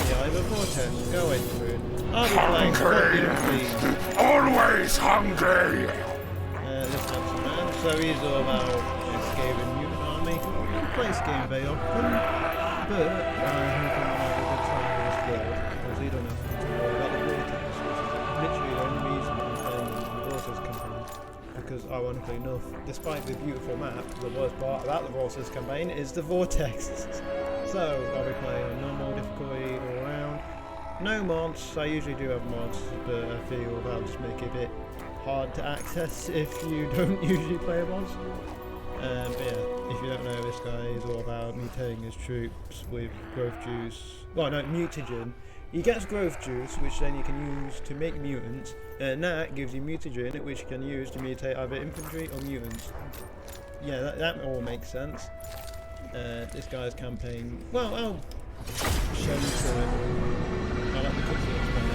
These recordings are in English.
Yeah, I have a vortex. Go away, Rude. I'll be playing Throt The Unclean. Always hungry! This handsome man. So he's all about escaping mutant army. He doesn't play this game very often, but he can have a good time with his build, because he don't have to worry about the vortex, which is literally the only reason I'm playing the Vortex campaign. Because ironically enough, despite the beautiful map, the worst part about the Vortex campaign is the vortex. So I'll be playing on normal difficulty all around. No mods. I usually do have mods, but I feel that'll just make it a bit hard to access if you don't usually play mods. But yeah, if you don't know, this guy is all about mutating his troops with growth juice. Well, no, mutagen. He gets growth juice, which then you can use to make mutants, and that gives you mutagen, which you can use to mutate either infantry or mutants. Yeah, that all makes sense. This guy's campaign. Well, I'll show you through it. I'll let me quickly explain it,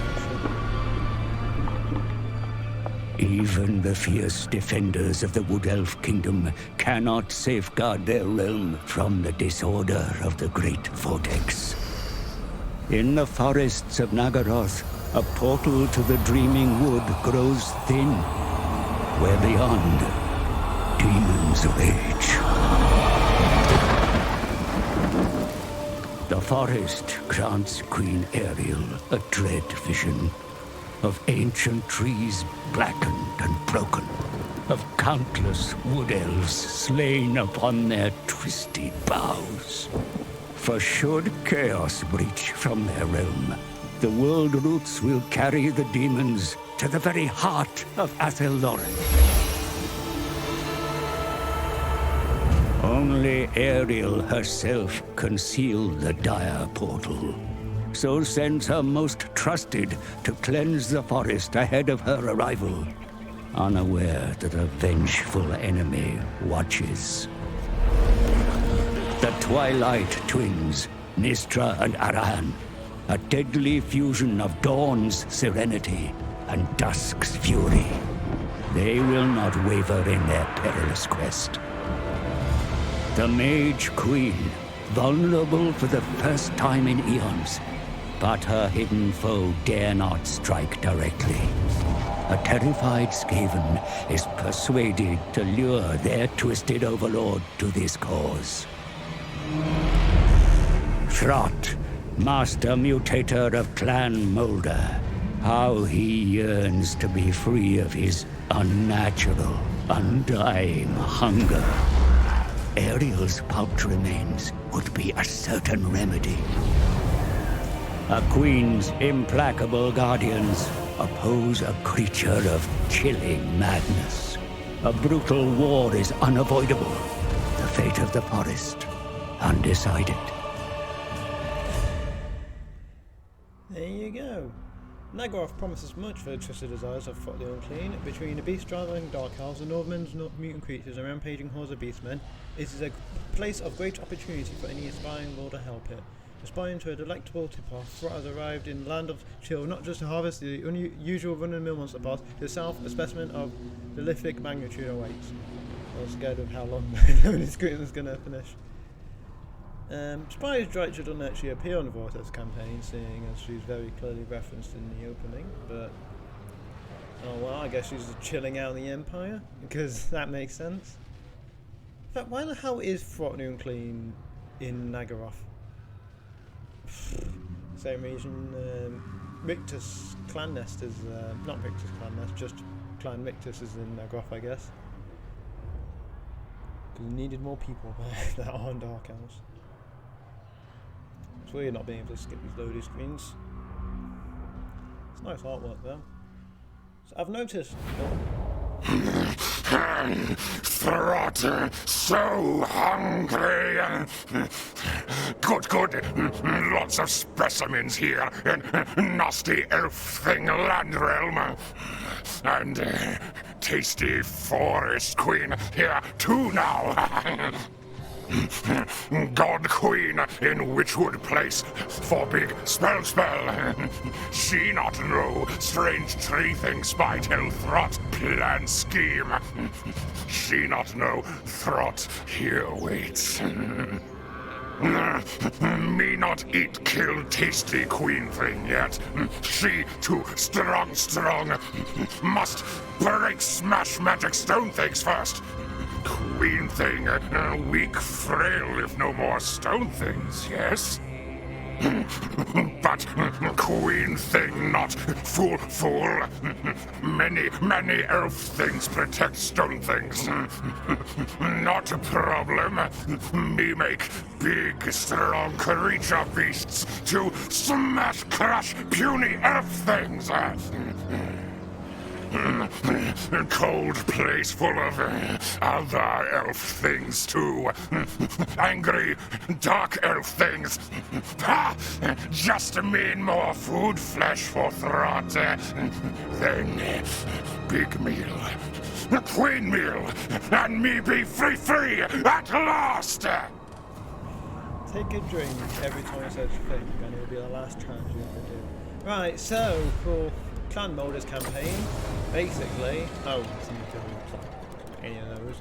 actually. Even the fierce defenders of the Wood Elf Kingdom cannot safeguard their realm from the disorder of the Great Vortex. In the forests of Nagaroth, a portal to the Dreaming Wood grows thin, where beyond, demons rage. The forest grants Queen Ariel a dread vision of ancient trees blackened and broken, of countless wood elves slain upon their twisted boughs. For should chaos breach from their realm, the world roots will carry the demons to the very heart of Athelloren. Only Ariel herself can seal the dire portal, so sends her most trusted to cleanse the forest ahead of her arrival, unaware that a vengeful enemy watches. The Twilight Twins, Nistra and Arahan, a deadly fusion of dawn's serenity and dusk's fury. They will not waver in their perilous quest. The Mage Queen, vulnerable for the first time in eons, but her hidden foe dare not strike directly. A terrified Skaven is persuaded to lure their twisted overlord to this cause. Throt, master mutator of Clan Moulder, how he yearns to be free of his unnatural, undying hunger. Ariel's pulped remains would be a certain remedy. A queen's implacable guardians oppose a creature of chilling madness. A brutal war is unavoidable. The fate of the forest, undecided. There you go. Nagaroth promises much for the twisted desires of Throt The Unclean. Between the beast-traveling dark elves, the Northmen's mutant creatures, and rampaging hordes of beastmen, it is a place of great opportunity for any aspiring lord to help it. Aspiring to a delectable tip-off, Throt has arrived in the land of chill, not just to harvest the unusual run-of-the-mill monster boss. To the south, a specimen of prolific magnitude awaits. I was scared of how long this screen was going to finish. Surprised Drycha doesn't actually appear on the Vortex campaign, seeing as she's very clearly referenced in the opening, but oh well, I guess she's chilling out in the Empire, because that makes sense. In fact, why the hell is Throt The Unclean in Nagaroth? Same reason Rictus Clan Nest is, not Rictus Clan Nest, just Clan Rictus is in Nagaroth, I guess. Because we needed more people there that aren't Dark Elves. It's weird not being able to skip these loading screens. It's nice artwork though. So I've noticed. Throt, so hungry. Good. Lots of specimens here in nasty elf thing land realm. And tasty forest queen here too now. God Queen in Witchwood Place for big spell. She not know strange tree things by tell Throt plan scheme. She not know Throt here waits. Me not eat kill tasty queen thing yet. She too strong. Must break smash magic stone things first. Queen thing, weak, frail, if no more stone things, yes? But queen thing not fool. Many elf things protect stone things. Not a problem. Me make big, strong creature beasts to smash, crush puny elf things. Cold place full of other elf things too. Angry, dark elf things. Ha! Just mean more food, flesh for Throt. Then, big meal. Queen meal. And me be free at last! Take a drink every time I said think, and it'll be the last challenge you ever do. Right, so for clan molders campaign, basically, so you can any of those.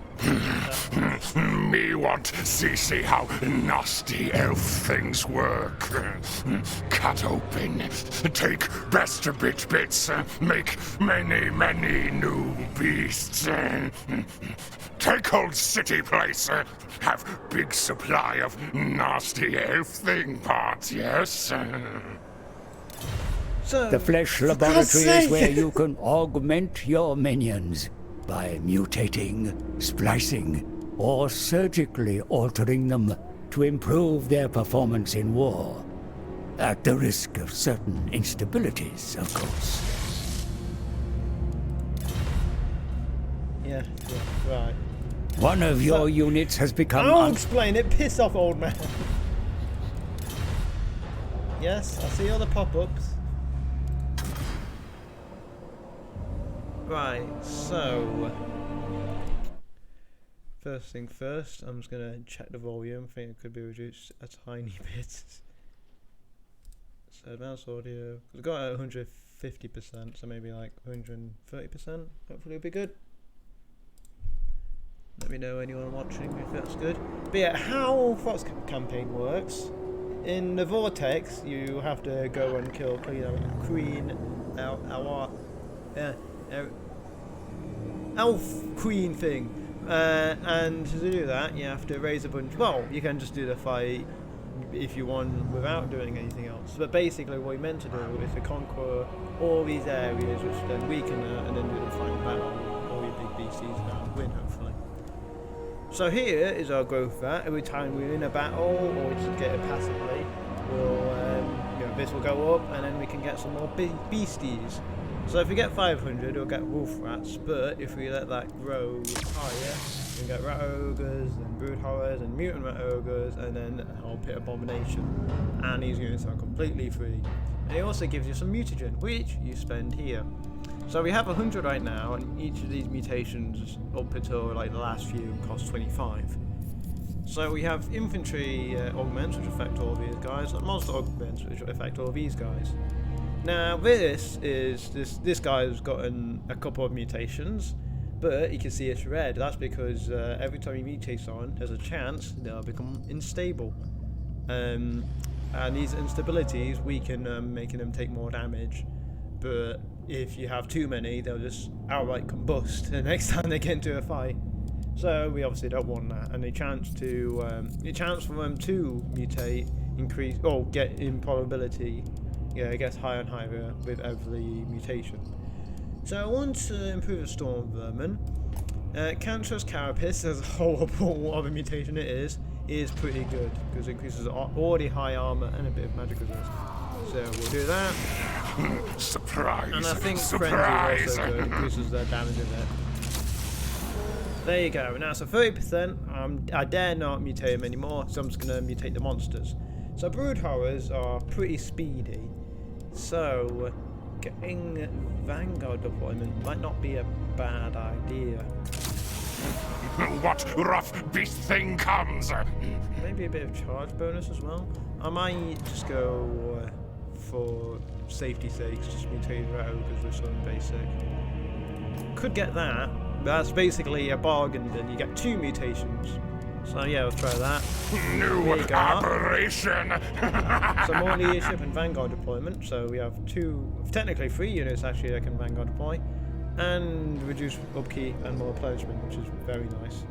Me want see how nasty elf things work. Cut open, take best bits, make many new beasts. Take old city place, have big supply of nasty elf thing parts, yes? So, The flesh laboratory is where you can augment your minions by mutating, splicing, or surgically altering them to improve their performance in war. At the risk of certain instabilities, of course. yeah, right. One of your units has become I'll explain it, piss off, old man. Yes, I see all the pop-ups. Right, so first thing first, I'm just gonna check the volume. I think it could be reduced a tiny bit. So advanced audio, we've got it at 150%, so maybe like 130%. Hopefully it'll be good. Let me know anyone watching if that's good. But yeah, how Throt's campaign works. In the Vortex, you have to go and kill elf queen thing, and to do that you have to raise a bunch. Well, you can just do the fight if you want without doing anything else, but basically what you're meant to do is to conquer all these areas, which then weaken her, and then do the final battle, all your big beasties, and win hopefully. So here is our growth rate. Every time we're in a battle or we just get it passively, we'll this will go up, and then we can get some more big beasties. So if we get 500, we'll get wolf rats, but if we let that grow higher, we get rat ogres, and brood horrors, and mutant rat ogres, and then our pit abomination. And these units are completely free. And it also gives you some mutagen, which you spend here. So we have 100 right now, and each of these mutations up until like the last few cost 25. So we have infantry augments, which affect all these guys, and monster augments, which affect all these guys. Now this guy's gotten a couple of mutations, but you can see it's red. That's because every time he mutates on, there's a chance they'll become unstable. And these instabilities weaken making them take more damage. But if you have too many, they'll just outright combust the next time they get into a fight. So we obviously don't want that. And the chance for them to mutate increase or get in probability. Yeah, it gets higher and higher with every mutation. So I want to improve the storm vermin. Cancerous carapace, as horrible of a mutation it is pretty good because it increases already high armor and a bit of magic resist. So we'll do that. Surprise! And I think surprise! Frenzy also good, increases their damage a bit. There you go. Now, so 30%. I dare not mutate them anymore, so I'm just going to mutate the monsters. So brood horrors are pretty speedy. So getting Vanguard deployment might not be a bad idea. What rough beast thing comes? Maybe a bit of charge bonus as well. I might just go for safety sakes, just mutate rat ogres with some basic. Could get that. That's basically a bargain then. You get 2 mutations So yeah, we'll try that. New Here you go. aberration! Some more leadership and vanguard deployment. So we have technically 3 units actually that can vanguard deploy. And reduce upkeep and more pledgemen, which is very nice.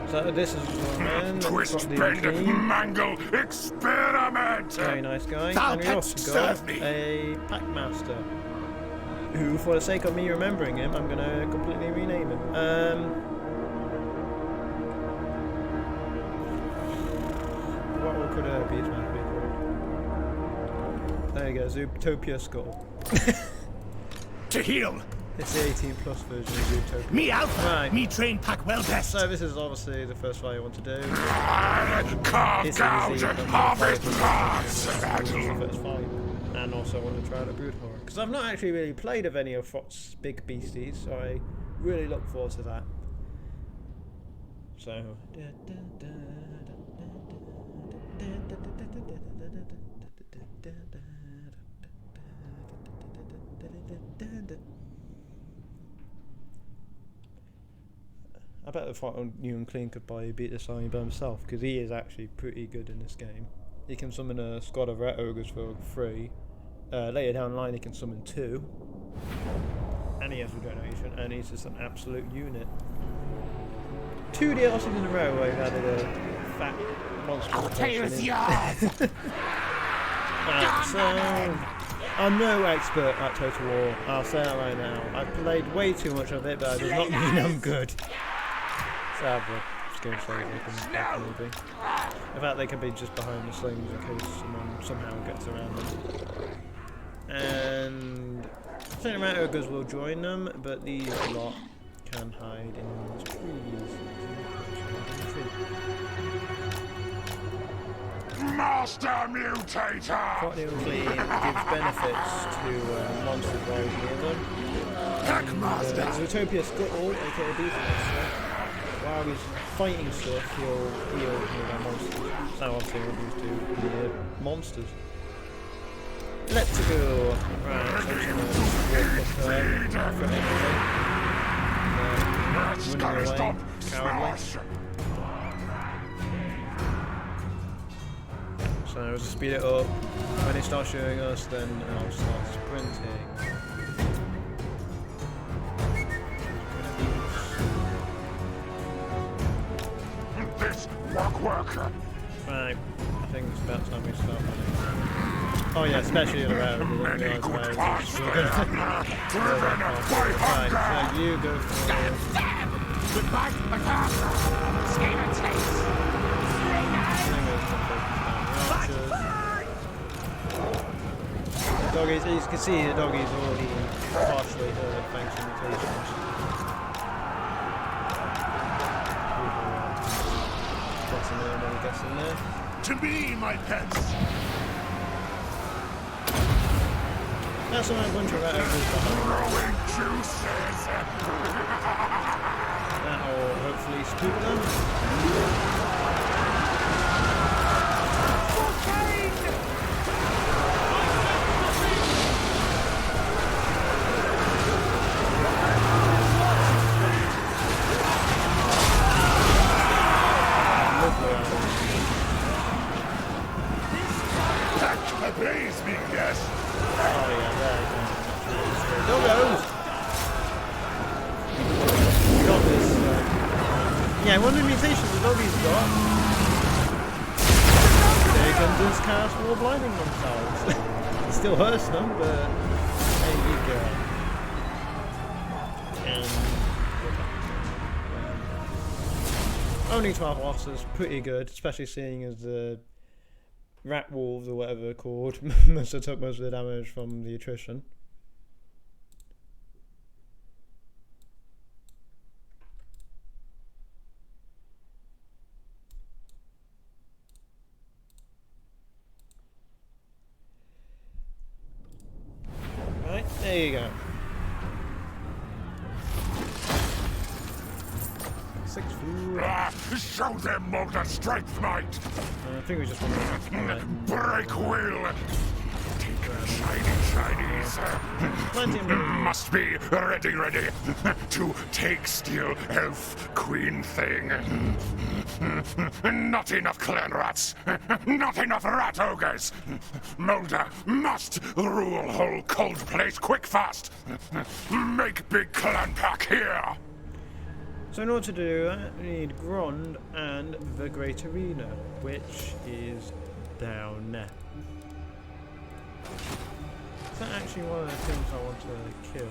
So this is Warhammer. Twist, bend, mangle, experiment! Very nice guy. Thou And we canst also got serve me. a Packmaster, who, for the sake of me remembering him, I'm gonna completely rename him. What could be his man be called? There you go, Zootopia Skull. To heal. It's the 18 plus version of Zootopia. Me Alpha. Right. Me train pack well best. So this is obviously the first fight I want to do. Carve It's gouge, easy, harvest parts! It's the first fight. And also I want to try out a Brood Horror. Because I've not actually really played of any of Throt's big beasties, so I really look forward to that. So... I bet the Throt The Unclean could probably beat this army by himself, because he is actually pretty good in this game. He can summon a squad of rat ogres for 3. Later down the line he can summon 2. And he has regeneration, and he's just an absolute unit. 2 DLCs in a row where we've added a fat monster. Right, so I'm no expert at Total War, I'll say that right now. I've played way too much of it, but that does not mean I'm good. Sadly, just going to say they can back movie. In fact, they can be just behind the slings in case someone somehow gets around them. And I think the rat ogres will join them, but these lot can hide in these trees. Master Mutator! Throt The Unclean gives benefits to monsters while he's near them. Packmaster! Zootopia Skull, aka Beastmaster, while he's fighting stuff, he'll heal nearby monsters. So obviously what he's doing near monsters. Let's go! Right, so I'm just gonna walk up from everything. Running away, cowardly. So I'll just speed it up. When it starts showing us, then I'll start sprinting. This work. Right, I think it's about time we start running. Oh yeah, especially around. Many good parts for him. Driven by Right, hunger. so you go for it. Goodbye, Macabre. Scheme and taste. The doggies, as you can see, the doggies already partially hurt thanks to mutations. Gets in there, never gets in there. To me, my pets. That's a bunch of rat ogres behind. Growing juices. That'll hopefully spook them. Ablaze me, yes. Oh yeah, there you go. Doggos! We got this. Yeah, one of the mutations the doggies got. They can just cast more blinding themselves. It still hurts them, but there you go. And only 12 losses, pretty good, especially seeing as the rat wolves or whatever they're called must have took most of the damage from the attrition. Right, there you go. 6 food. Show them Molder strength might. I think we just want to Break will. Plenty of money. Must be ready to take steel elf queen thing. Not enough clan rats, not enough rat ogres. Mulder must rule whole cold place quick fast. Make big clan pack here. So in order to do that, we need Grond and the Great Arena, which is down there. Is that actually one of the things I want to kill?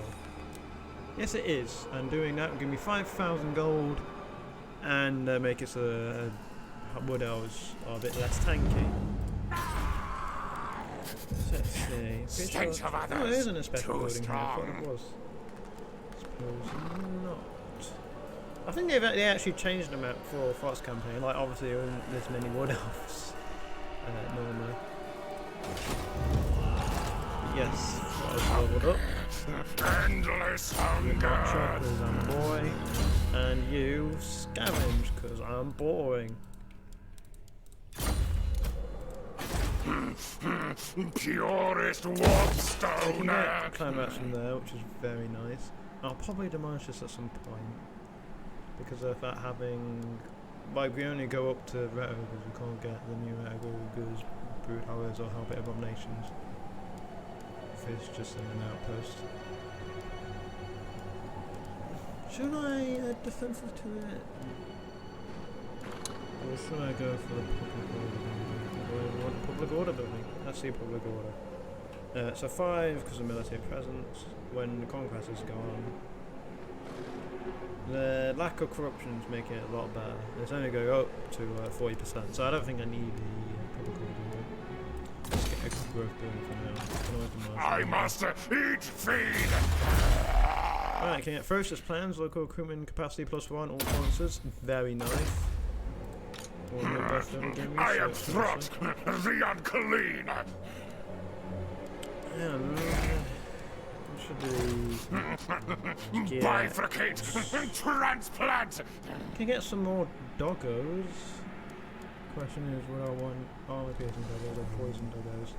Yes it is, and doing that will give me 5,000 gold and make it so wood elves are a bit less tanky. So let's see. Stench of others, oh, there isn't a special too building here, I thought strong. it was. Suppose not. I think they actually changed the map for Throt's campaign, like obviously there isn't this many wood elves normally. Yes, I was leveled up. Endless March up hunger. because I'm a boy, and you scavenge because I'm boring. Purest You warpstone. can get climb outs from there, which is very nice. I'll probably demolish this at some point because of that having, like, we only go up to Ret Ogres, we can't get the new Ret Ogres, Brood Horrors, or Hellbit Abominations. If it's just in an outpost. Should I add defenses to it? Or should I go for the public order building? Do I want public order building? Let's see public order. So 5 because of military presence. When the conquest is gone, the lack of corruptions make it a lot better. It's only going up to 40%, so I don't think I need the public order building. Let's get a growth building for now. I must eat feed. Alright, can get ferocious plans, local recruitment capacity +1, all provinces. Very nice. I am Throt The Unclean. Yeah, we should do. Yeah. Bifurcate. Transplant. Can get some more doggos. Question is, would I want armor piercing doggos or poison doggos?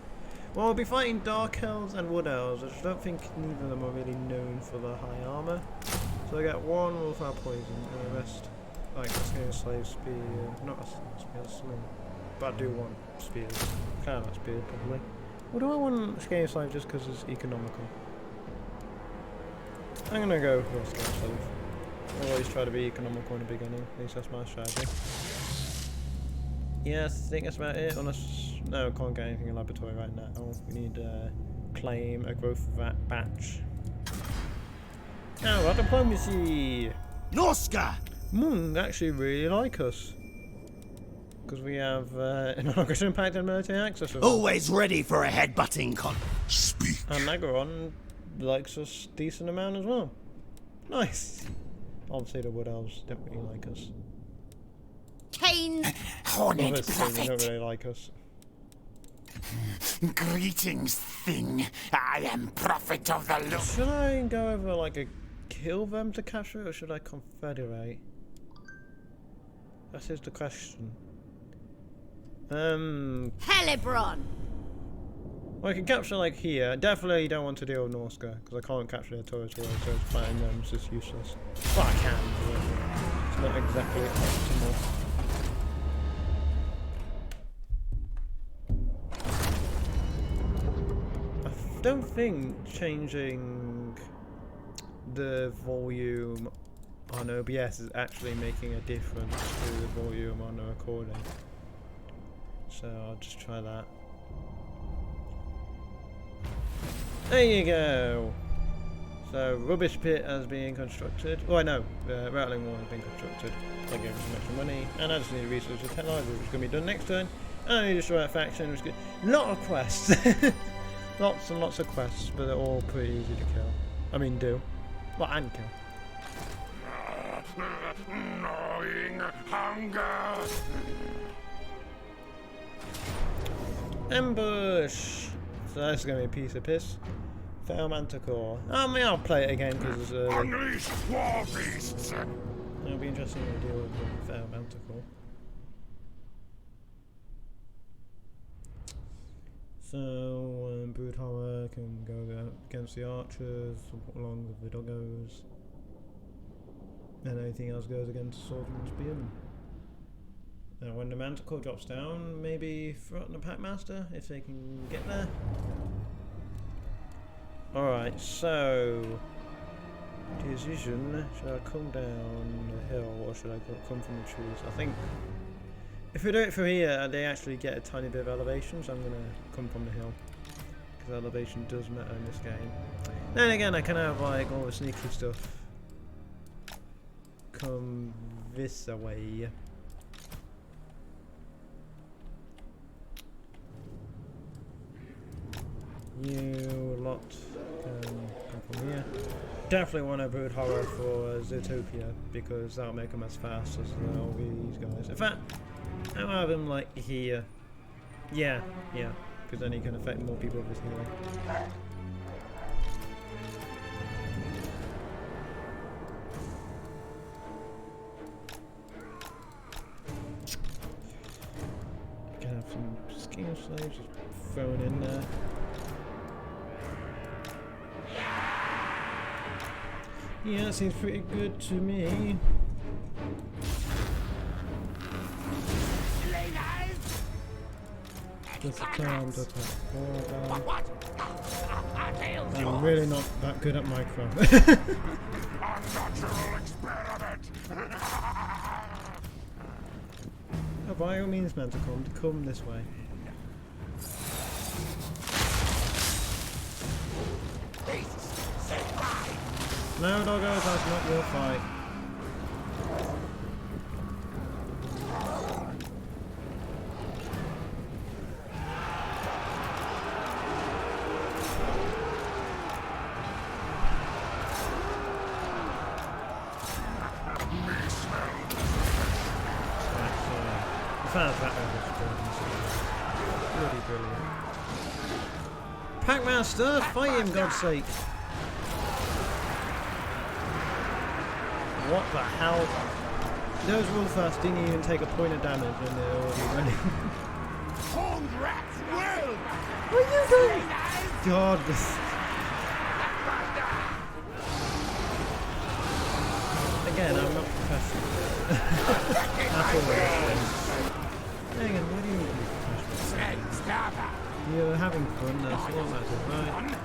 Well, I'll be fighting dark elves and wood elves, which I don't think neither of them are really known for their high armor. So I get one without poison, and the rest, like a slave spear, not a spear, sling. But I do want spears. Kind of like spears, probably. Or do I want Scale Slave just because it's economical? I'm gonna go for Scale Slave. Always try to be economical in the beginning, at least that's my strategy. Yeah, I think that's about it, unless... No, can't get anything in laboratory right now. We need claim a growth batch. Now, our diplomacy! Norska! Mung actually really like us. Because we have non-aggression impact and military access with us. Always ready for a headbutting con. Speak. And Nagaron likes us decent amount as well. Nice. Obviously the Wood Elves don't really like us. Cain! Horned Others say they don't prophet! really like us. Greetings, thing. I am prophet of the Lord. Should I go over like a kill them to capture it, or should I confederate? That is the question. Helibron! Well, I can capture like here. Definitely don't want to deal with Norska because I can't capture their territory, so fighting them is just useless. But I can, but it's not exactly optimal. I don't think changing the volume on OBS is actually making a difference to the volume on the recording. So I'll just try that. There you go! So, rubbish pit has been constructed. Oh, no, the rattling wall has been constructed. That gave us some extra money. And I just need research of technology, which is going to be done next turn. And I need to destroy a faction, which is good. Lot of quests! Lots and lots of quests, but they're all pretty easy to kill. I mean, do. Well, and kill. Gnawing hunger. Ambush! So that's going to be a piece of piss. Fail Manticore. I mean, I'll play it again because it's early. Unleash war beasts. It'll be interesting to deal with Fail Manticore. So, Brood Horror can go against the archers, along with the doggos. And anything else goes against swordsman and spearman. Now when the manticore drops down, maybe Throt the Packmaster, if they can get there. Alright, so... decision, should I come down the hill or should I come from the trees? I think... if we do it from here, they actually get a tiny bit of elevation, so I'm going to come from the hill. Because elevation does matter in this game. Then again, I can have like all the sneaky stuff come this way. You lot can come from here. Definitely want a Brood Horror for Zootopia because that'll make them as fast as all these guys. In fact, I'll have him like here. Yeah, because then he can affect more people with his healing. Can have some scheme slaves just thrown in there. Yeah, that seems pretty good to me. Just a time to attack. I'm really not that good at micro. Unnatural experiment! Oh, by all means, Manticore, come this way. No, doggos, that's not your fight. Bloody brilliant. Packmaster, fight him, God's sake! What the hell? Those real fast didn't even take a point of damage and they're already running. What are you doing? God, this. Again, I'm not professional. That's all hang on, what do you mean professional? You're having fun, that's all matters, right?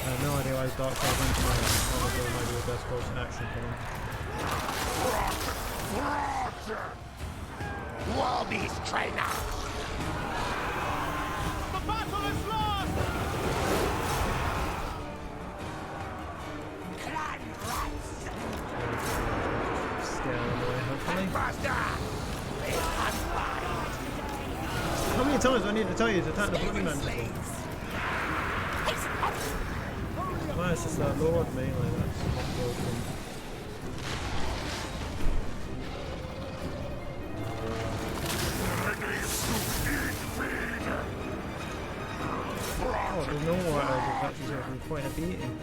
I have no idea why his Dark Side went to my head. Honestly, it might be the best course of action for him. Warbeast trainer! The battle is lost! Clan rats! Scale him away, hopefully. Master! How many times do I need to tell you to attack the bloody manticore? Why is just that Lord melee? That's not broken. Oh, there's no more I've actually taken quite a beating.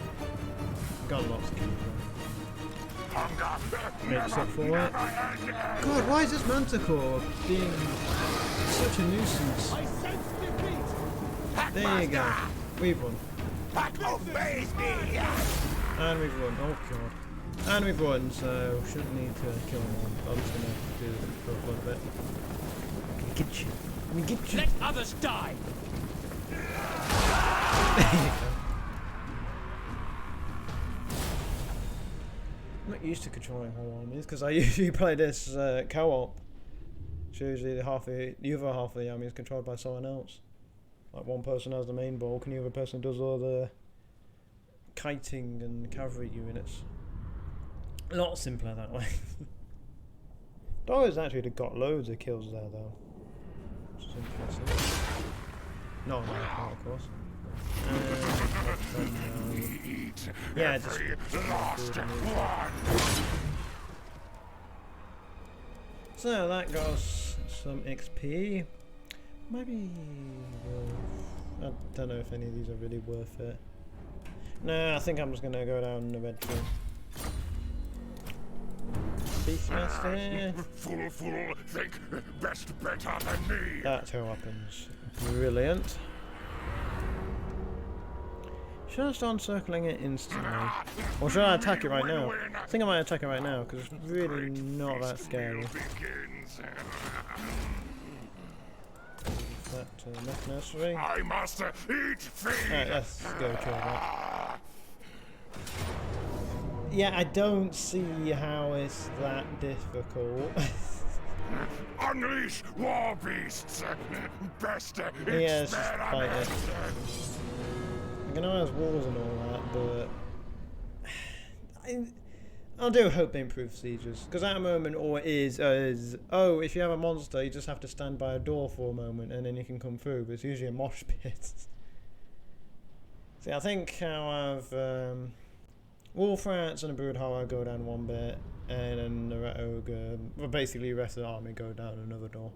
Got lots of kills. Makes up for it. God, why is this Manticore being such a nuisance? There you go. We've won. Obeys me! And we've won. Oh god. And we've won, so shouldn't need to kill him all. I'm just gonna do this for a little bit. Let me get you. Let me get you. Let others die! There you go. I'm not used to controlling whole armies because I usually play this co-op. So usually the other half of the army is controlled by someone else. Like one person has the main bulk and the other person does all the kiting and cavalry units. A lot simpler that way. Doggos actually got loads of kills there though. Which is impressive. Not on my part, of course. Yeah, just so that got us some XP. Maybe I don't know if any of these are really worth it. No, I think I'm just gonna go down the red tree. Beastmaster. Fool, think best better than me. That's how weapons. Brilliant. Should I start circling it instantly? Or should I attack it right now? I think I might attack it right now, because it's really not that scary. That enough nursery? I must eat feed. Alright, let's go kill that. Yeah, I don't see how it's that difficult. Unleash war beasts. Best Yeah, it's just fight it. I know there's walls and all that, but I do hope they improve sieges, because at the moment all it is oh, if you have a monster you just have to stand by a door for a moment and then you can come through, but it's usually a mosh pit. See, I think I'll have Wolf Rats and a Brood Horror go down one bit, and then the Rat Ogre, well, basically the rest of the army go down another door.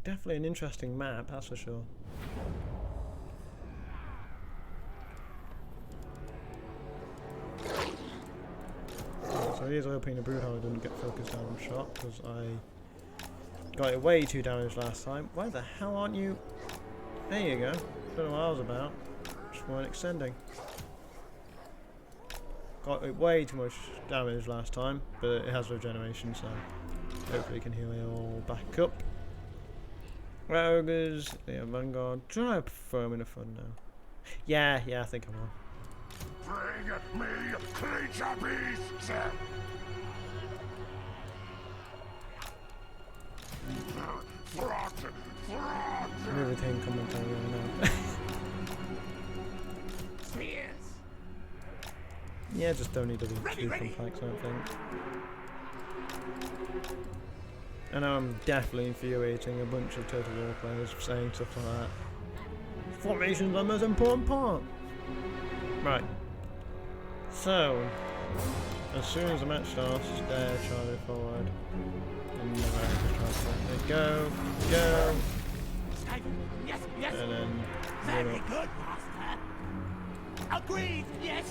Definitely an interesting map, that's for sure. So here's hoping the Brood Horror didn't get focused down on shot, because I got it way too damaged last time. Why the hell aren't you? There you go. Don't know what I was about. Just weren't extending. Got it way too much damage last time, but it has regeneration, so hopefully it can heal it all back up. Rat Ogres, yeah, Vanguard. Try to throw him in the front now. Yeah, I think I will. Bring me creature beasts. Throt. Riveting commentary right now. Spears. Yeah, just don't need to be too complex, I don't think. I know I'm definitely infuriating a bunch of Total War players saying stuff like that. Formation's the most important part! Right. So, as soon as the match starts, there, charge forward. And the right, go. Yes. And then Very good, Master. Agreed. Yes.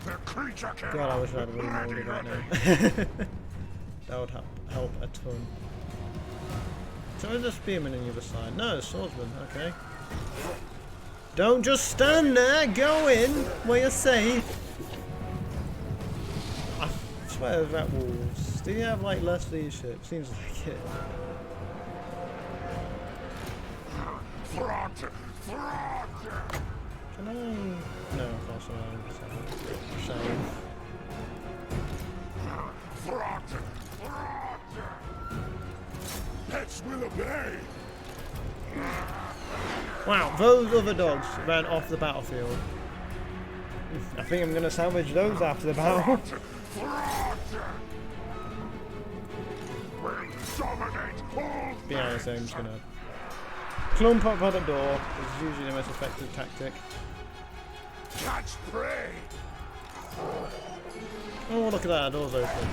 The creature can God, I wish I had a reloaded right now. That would help a ton. So is there spearman on the other side? No, swordsman, okay. Don't just stand there, go in where you're safe. I swear there's rat wolves. Do you have like less leadership? Seems like it. Throt. Can I? No, of course not. Shame. Throt. Pets will obey. Wow, those other dogs ran off the battlefield. I think I'm going to salvage those after the battle. Be honest, I'm just going to clump up by the door. It's usually the most effective tactic. Catch prey. Oh, look at that, the door's open.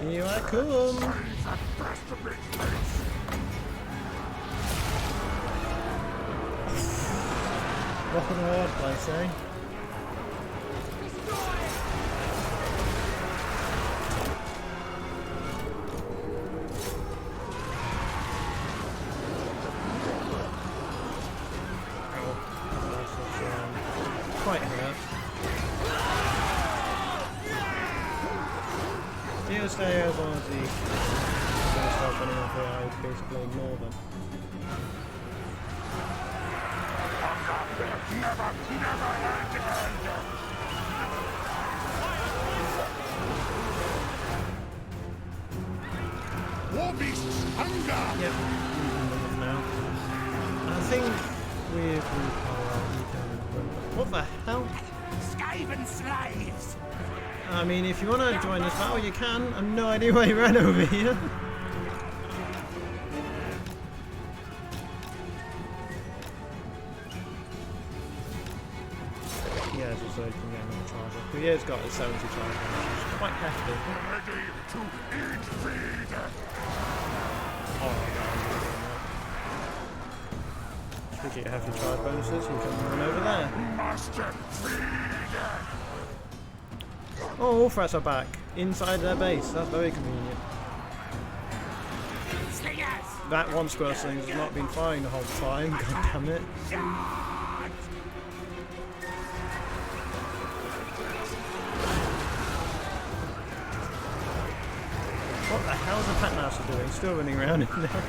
Here I come. Rock and hard place, eh? Quite hurt. He'll stay here as long as he starts running off here. I basically ignore them. Never end. War beasts hunger. Yep, now. I think we've what the hell? Skaven slaves. I mean, if you want to join this battle, you can. I've no idea why you ran over here. Yeah, just so you can get another charger. But yeah, it's got a 70 charger, which is quite hefty. Ready to eat feed. Oh, no, I'm not doing that. to get hefty charge bonuses, you can run over there. Master feed! Oh, all threats are back inside their base. That's very convenient. That one squirrel sling has not been firing the whole time. God damn it. What the hell is the Pack Master doing? Still running around in there.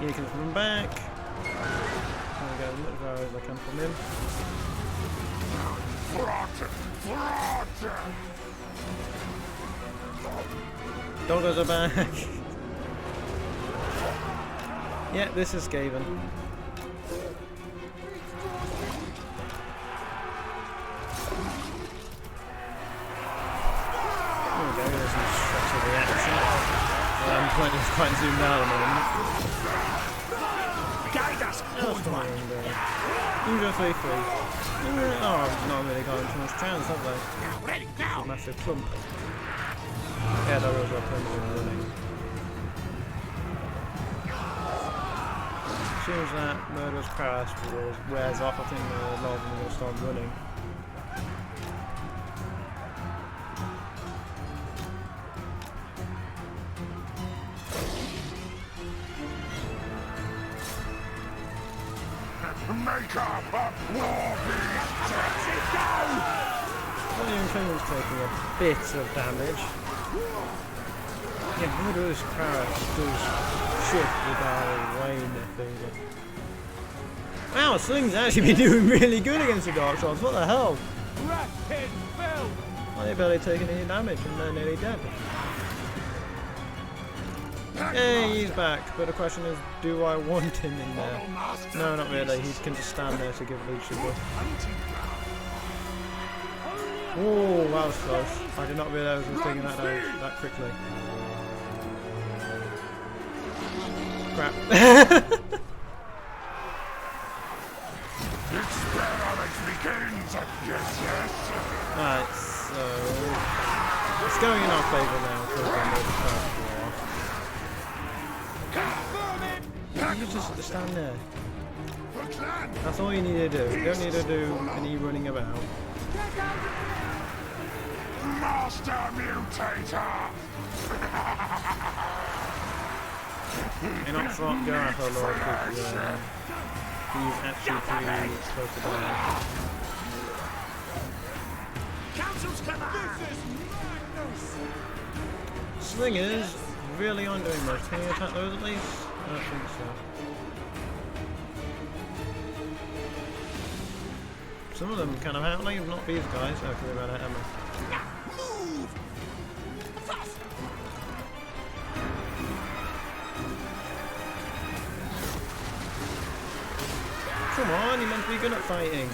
You can come back. I'm going to go as far as I can from him. Doggos are back. Yeah, this is Skaven. There we go, there's some shots of reaction. I'm quite zoomed out at the moment. That's fine. You go 3-3. Oh, I've not really got too much chance, have they? It's a massive clump. Yeah, that was our plans in running. As soon as that murderous crash wears off, I think a lot of them are going to start running. Make up a war beast! William Clement's taking a bit of damage. Yeah, murderous crash does shift without rain, I think. Wow, Sling's actually been doing really good against the Dark Shots. What the hell? Well, they're barely taking any damage and they're nearly dead. Hey, he's back, but the question is, do I want him in there? No, not really. He can just stand there to give leadership buff. Oh, that was close. I did not realise I was taking that out that quickly. Crap. Experiment begins! Yes, yes! Alright, so... it's going in our favour now, because I know the first war. You just stand there. That's all you need to do. You don't need to do any running about. Master Mutator! You're not Throt go after Lord because he's actually pretty close to dying. Slingers really aren't doing much. Can you attack those at least? I don't think so. Some of them kind of outlive, not these guys. Oh, because they ran out of ammo. Come on, you meant to be good at fighting.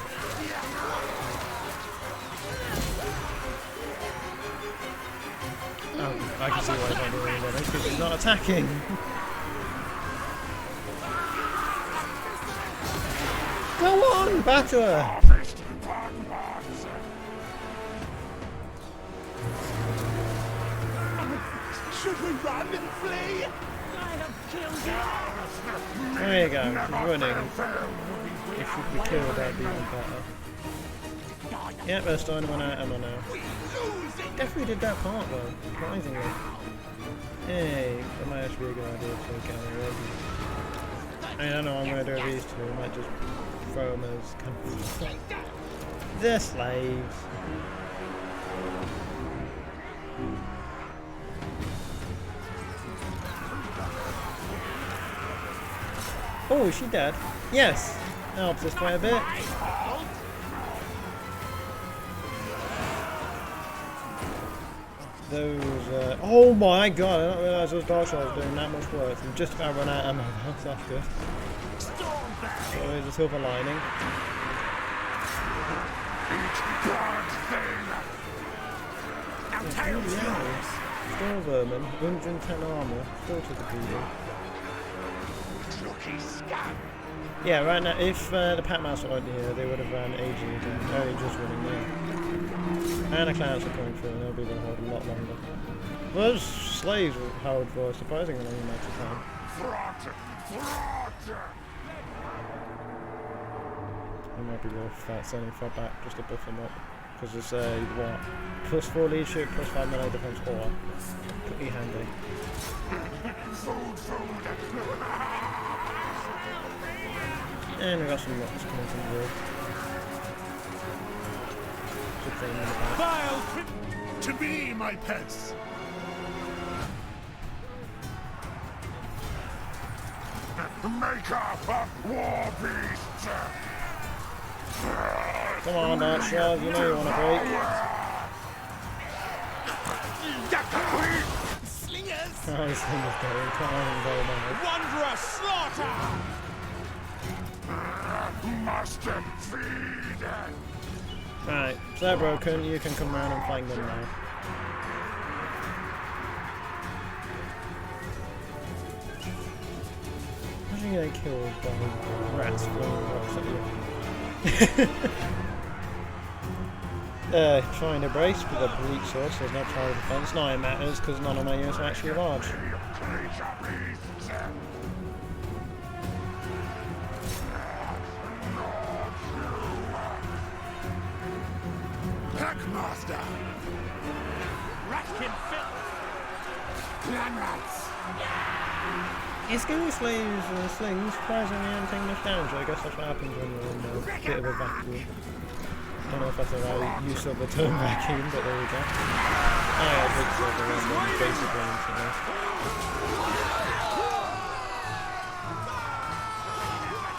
Oh, I can see why he's not doing any damage, because he's not attacking. Go on, batter her! Should we run and flee? I have killed you. There you go, he's running. If you could be killed, that'd be even better. Yep, they're starting to run out of ammo now. Definitely did that part though, surprisingly. Hey, that might actually be a good idea to get out of I mean, I don't know what I'm going to do with these two, I might just throw them as kind of... they're slaves. Oh, is she dead? Yes! That helps us quite a bit. Those, oh my god, I didn't realise those Dark Souls doing that much work. I'm just about run out of ammo now, so that's good. So there's a silver lining. Still vermin, 110 armour, still to the beating. Yeah, right now, if the Pack Master weren't here, they would have ran ages ago. Only just running now. And the clouds are coming through and they'll be there hold a lot longer. Those slaves were held for a surprisingly long amount of time. It might be worth sending Throt back just to buff him up. Because it's a, what, +4 leadership, +5 melee defense, or pretty handy. And we got some rocks coming from the road. Vile to me, my pets. Maker of war beasts! Come on, Darkshard, you know you want to break. Slingers! Oh, this thing is going, come on, go now. Wondrous slaughter! Master feed! Right, so they're broken, you can come around and flank them now. Imagine getting killed by rats throwing rocks at you. Trying to brace with a bleak source, there's no tower defense. No, it matters because none of my units are actually large. Packmaster! Ratkin filth! Clan rats! It's giving slaves and slings surprisingly haven't taken much damage. I guess that's what happens when you're in a bit of a vacuum. I don't know if that's the right use of the term vacuum, but there we go. I have big silver and basically instantly.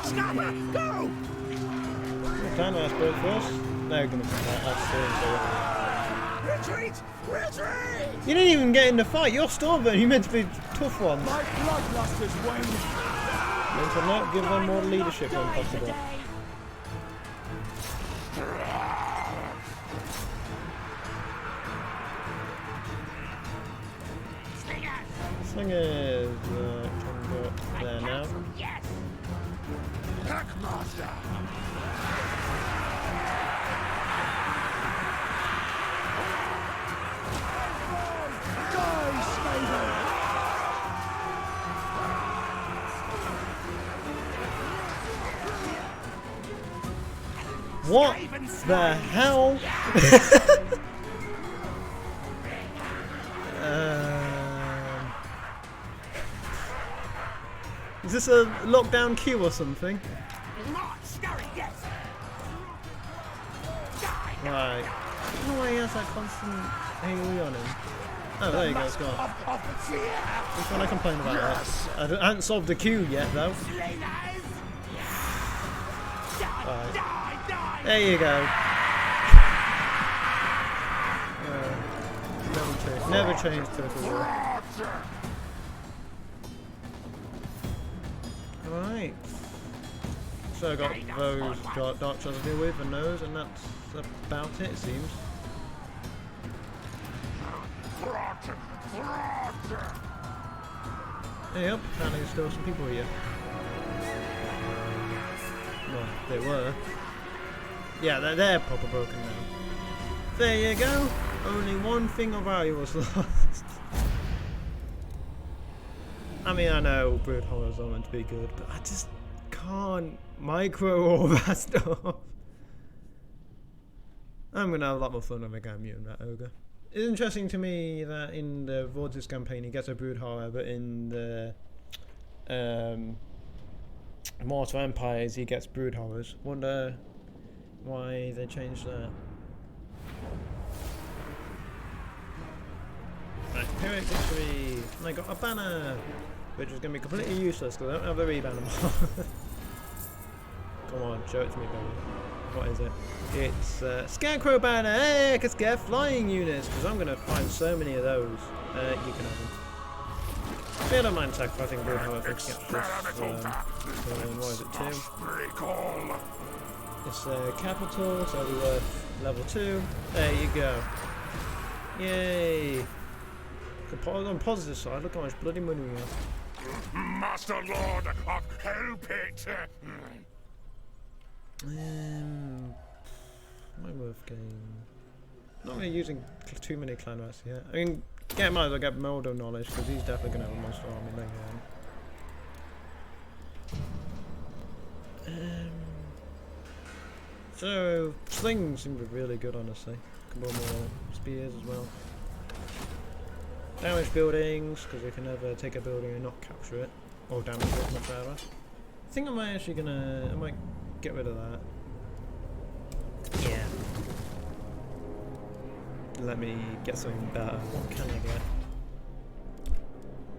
Scammer, go! Down last bird first. Now you're gonna come back. That's Retreat! Retreat! you didn't even get in the fight. You're Stormburn. You meant to be tough ones. My bloodlust is waning. Meant to not give them more leadership when possible. Slingers can go up there now. Packmaster! Die, Snyder! What the hell? Is this a lockdown queue or something? Right. No way he has that constant AoE on him. Oh, there you go, it's gone. Which one I complain about that? I haven't solved the queue yet, though. Right. There you go. Never change Total War. Alright. So I got those dark shots to deal with and those, and that's about it seems. Yep, apparently there's still some people here. Well, they were. Yeah, they're proper broken now. There you go. Only one thing of value was lost. I mean, I know brood horrors are meant to be good, but I just can't micro all that stuff. I'm gonna have a lot more fun if I can mute that ogre. It's interesting to me that in the Vortis campaign he gets a brood horror, but in the Mortal Empires he gets brood horrors. Wonder why they changed that. Right, Pyrrhic victory! And I got a banner! Which is going to be completely useless because I don't have a rebanner more. Come on, show it to me, baby. What is it? It's Scarecrow banner! Hey, I can scare flying units because I'm going to find so many of those. You can have them. I don't mind sacrificing brood horror for this. What is it, 2? It's capital, so it'll be worth level 2. There you go. Yay! On the positive side, look how much bloody money we have. Master Lord of Hellpit! My worth game. Not really using too many clan rats yet. I mean, might as well get Moldo knowledge because he's definitely going to have a monster army later on. So slings seem to be really good, honestly. Couple more spears as well. Damage buildings because we can never take a building and not capture it, or damage it much rather. I think I might get rid of that. Yeah. Let me get something better. What can I get?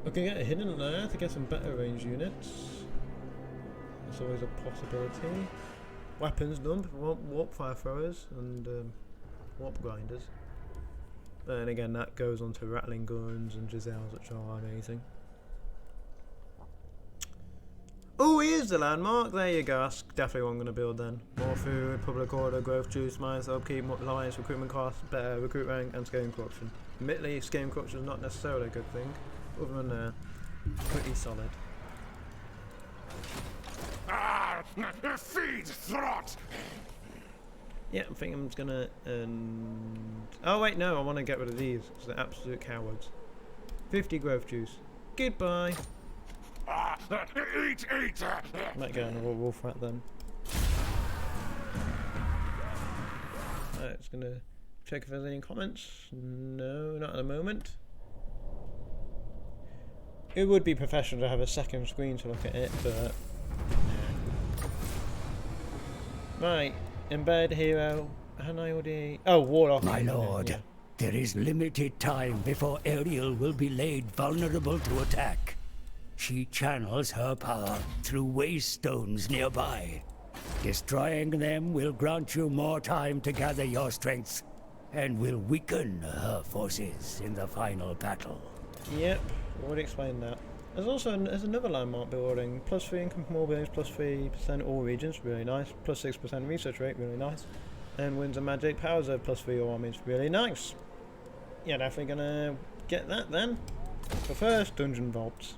I can get a hidden lair to get some better range units. That's always a possibility. Weapons done for warp fire throwers and warp grinders. And again, that goes on to rattling guns and Giselles, which are amazing. Oh, here's the landmark. There you go. That's definitely what I'm going to build then. More food, public order, growth juice, mines, upkeep, alliance, recruitment costs, better recruit rank, and scaling corruption. Admittedly, scaling corruption is not necessarily a good thing. Other than that, pretty solid. Feed Throt! Yeah, I think I'm just gonna. Oh wait, no, I want to get rid of these because they're absolute cowards. 50 growth juice. Goodbye. Eat! Might get another wolf rat then. Alright, it's gonna check if there's any comments. No, not at the moment. It would be professional to have a second screen to look at it, but. Right, embed hero. Oh, warlock. My lord, yeah. there is limited time before Ariel will be laid vulnerable to attack. She channels her power through waste stones nearby. Destroying them will grant you more time to gather your strength, and will weaken her forces in the final battle. Yep, already explained that. There's another landmark building. +3 income from all buildings, +3% all regions, really nice. +6% research rate, really nice. And winds and magic powers of +3 all armies, really nice. Yeah, definitely gonna get that then. But first, dungeon vaults.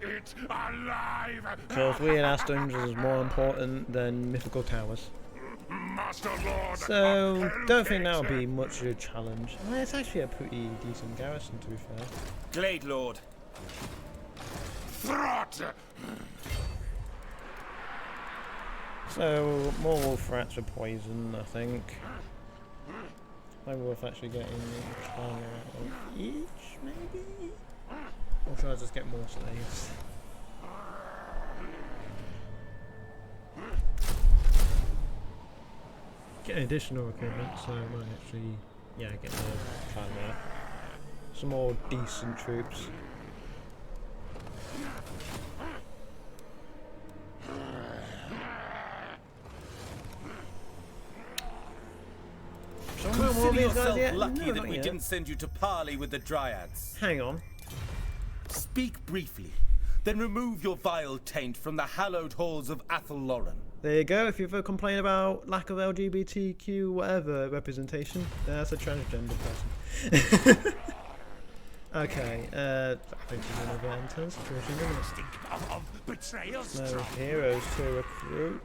It's alive! Because weird ass dungeons is more important than mythical towers. Master Lord! So, don't think that'll be much of a challenge. Well, it's actually a pretty decent garrison, to be fair. Glade Lord. Throt! So, more wolf rats with poison, I think. Maybe worth actually getting a out of each, maybe? Or should I just get more slaves? Get additional equipment, so I might actually, yeah, get the plan there. Some more decent troops. Consider yourself yet? lucky No, that not we yet. didn't send you to parley with the Dryads. Hang on. Speak briefly, then remove your vile taint from the hallowed halls of Athelloren. There you go. If you ever complain about lack of LGBTQ whatever representation, that's a transgender person. Okay, I think she's gonna get intense situation, isn't it? Betrayals! No heroes to recruit.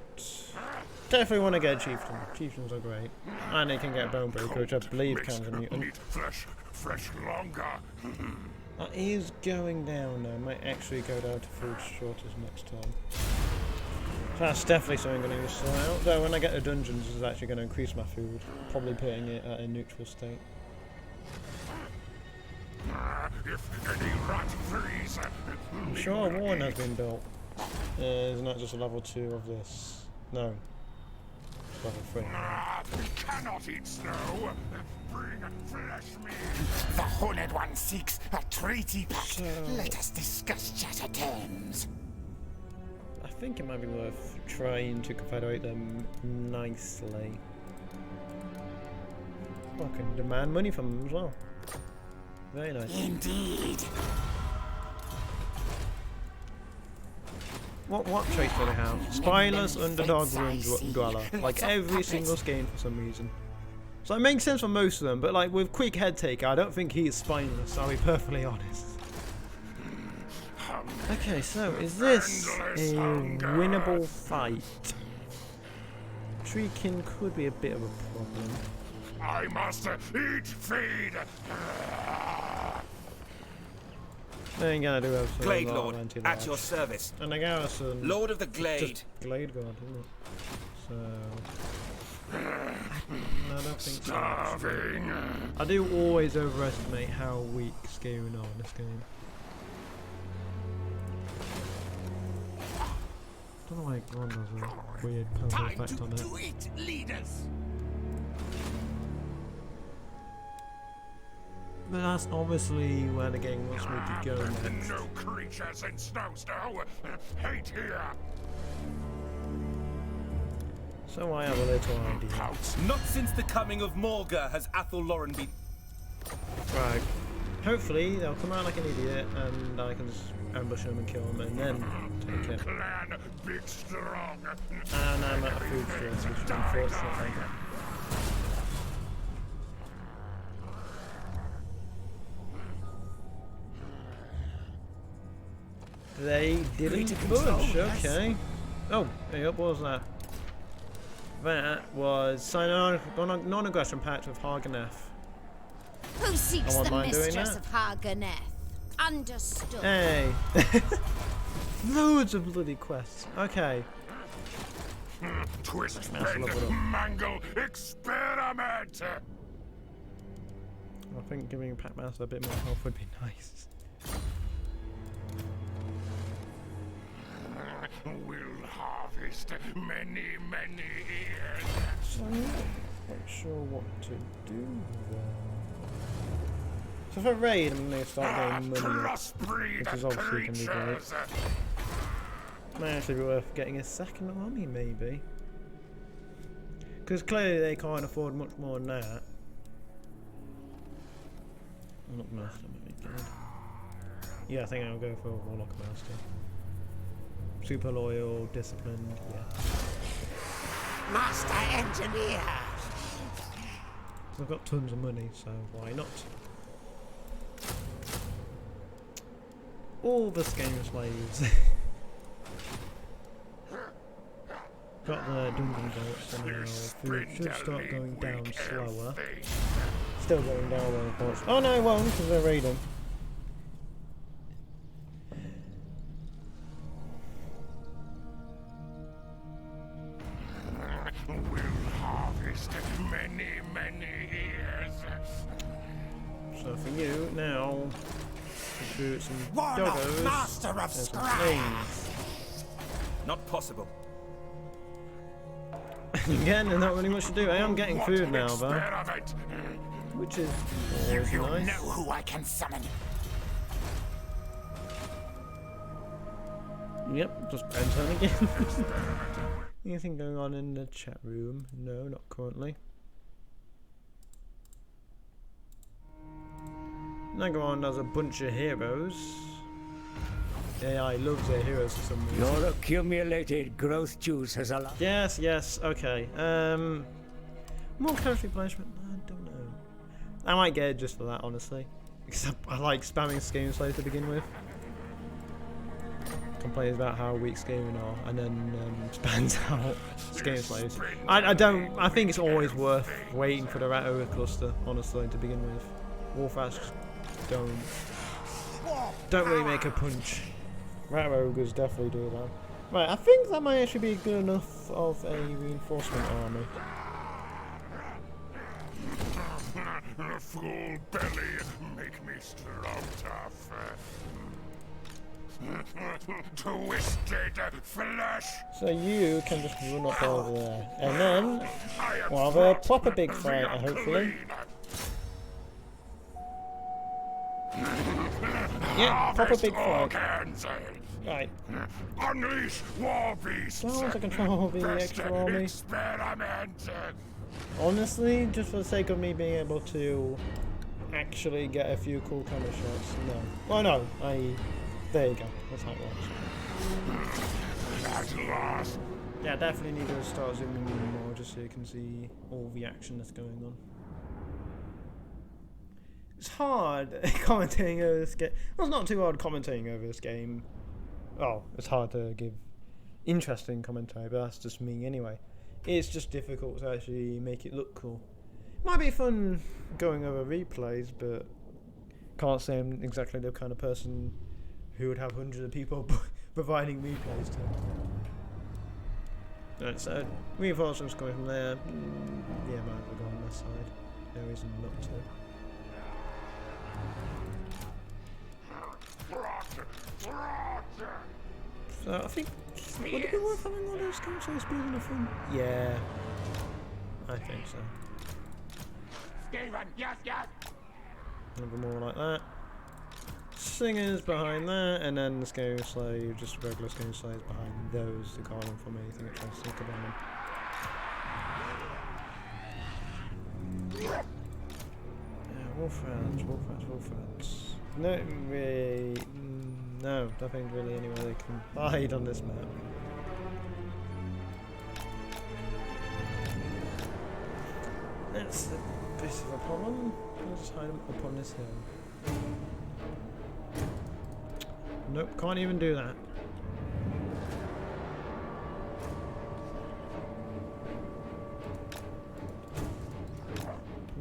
Definitely want to get a chieftain. Chieftains are great. And they can get a bone breaker, which I believe counts as a mutant. Need fresh longer. That is going down now. Might actually go down to food shortage next time. So that's definitely something I'm going to sort out. Though when I get to dungeons, this is actually going to increase my food. Probably putting it at a neutral state. If any rat freeze, I'm sure one has been built. Isn't that just a level 2 of this? No. It's level 3. we cannot eat snow. Bring flesh meat. The Horned One seeks a treaty pact. So, Let us discuss charter terms. I think it might be worth trying to confederate them nicely. I can demand money from them as well. Very nice. Indeed. What traits do they have? Spineless, underdog, ruined dweller. Like every single skin for some reason. So it makes sense for most of them, but like with quick head taker, I don't think he's spineless, I'll be perfectly honest. Okay, so is this a winnable fight? Treekin could be a bit of a problem. I must eat feed. They ain't gonna do absolutely Glade a lot Lord, of anti-large. at your service. And a garrison. Lord of the It's Glade. just Glade Guard, isn't it? So... no, I don't think so. Starving. I do always overestimate how weak Skaven are in this game. I don't know why Gron has a weird powerful effect on it. To eat, leaders. But that's obviously where the game wants me to go next. No creatures in Snowsnow. Hate here. So I have a little idea. Not since the coming of Morga has Athelloren been... Right. Hopefully they'll come out like an idiot and I can just ambush them and kill them and then take it. Clan big strong. And I'm at a food stress, which is unfortunately. They didn't budge, okay. Oh, hey, what was that? That was sign on non-aggression pact with Harganeth. Who seeks I won't the mind doing mistress that. of Harganeth? Understood. Hey! Loads of bloody quests. Okay. Twist, Mouse bend, level up. mangle, experiment. I think giving Pac-Master a bit more health would be nice. We'll harvest many, many years. So I'm not quite sure what to do there. So for raid, I'm going to start getting money, Crossbreed which is obviously going to be great. creatures. Might actually be worth getting a second army, maybe. Because clearly they can't afford much more than that. Warlock Master might be good. Yeah, I think I'll go for Warlock Master. Super loyal, disciplined, yeah. Master Engineer. I've got tons of money, so why not? All the Skaven slaves. Got the Dungeon Bolts, and now food should start going down slower. Still going down, though, of course. Oh no, it won't, because they're raiding. We'll harvest many, many years. So for you, now, shoot some Warlock, doggos. master of and some scrap. slaves. Not possible. Again, there's not really much to do. I am getting What food now, though, experiment? which is always You nice. know who I can summon. Yep, just end turn again. Anything going on in the chat room? No, not currently. Nagaron has a bunch of heroes. AI loves their heroes for some reason. Your accumulated growth juice has allowed. Yes, yes, okay. More character replenishment? I don't know. I might get it just for that, honestly. Except I like spamming Skaven slaves to begin with. Complains about how weak Skaven are, and then spans out Skaven slaves. I think it's always worth waiting for the Rat Ogre cluster, honestly, to begin with. Warfast don't really make a punch. Rat Ogres definitely do that. Right, I think that might actually be good enough of a reinforcement army. Full belly, make me strong tough. Twisted flesh. So you can just run up over there, and then I am we'll have a Throt proper big the fight, hopefully. Yeah, proper big fight. Organs. Right, Unleash war beasts. down to control the Best extra army. Experiment. Honestly, just for the sake of me being able to actually get a few cool camera shots, no. Well, no, there you go, that's how it works. At last. Yeah, definitely need to start zooming in more just so you can see all the action that's going on. It's hard commentating over this game. Well, it's not too hard commentating over this game. Oh, it's hard to give interesting commentary, but that's just me anyway. It's just difficult to actually make it look cool. Might be fun going over replays, but can't say I'm exactly the kind of person who would have hundreds of people providing replays to. Right, so reinforcements coming from there. Yeah, might as well go on this side. No reason not to. So I think would it be worth having all those councils building a front? Yeah, I think so. Yes, yes. Another more like that. Singers behind that, and then the Scaling Slave, just regular Scaling Slaves behind those to guard them from anything that tries to sneak up on them. Wolf rats. No, really, no, nothing really anywhere they can hide on this map. That's a bit of a problem. Let's just hide them up on this hill. Nope, can't even do that.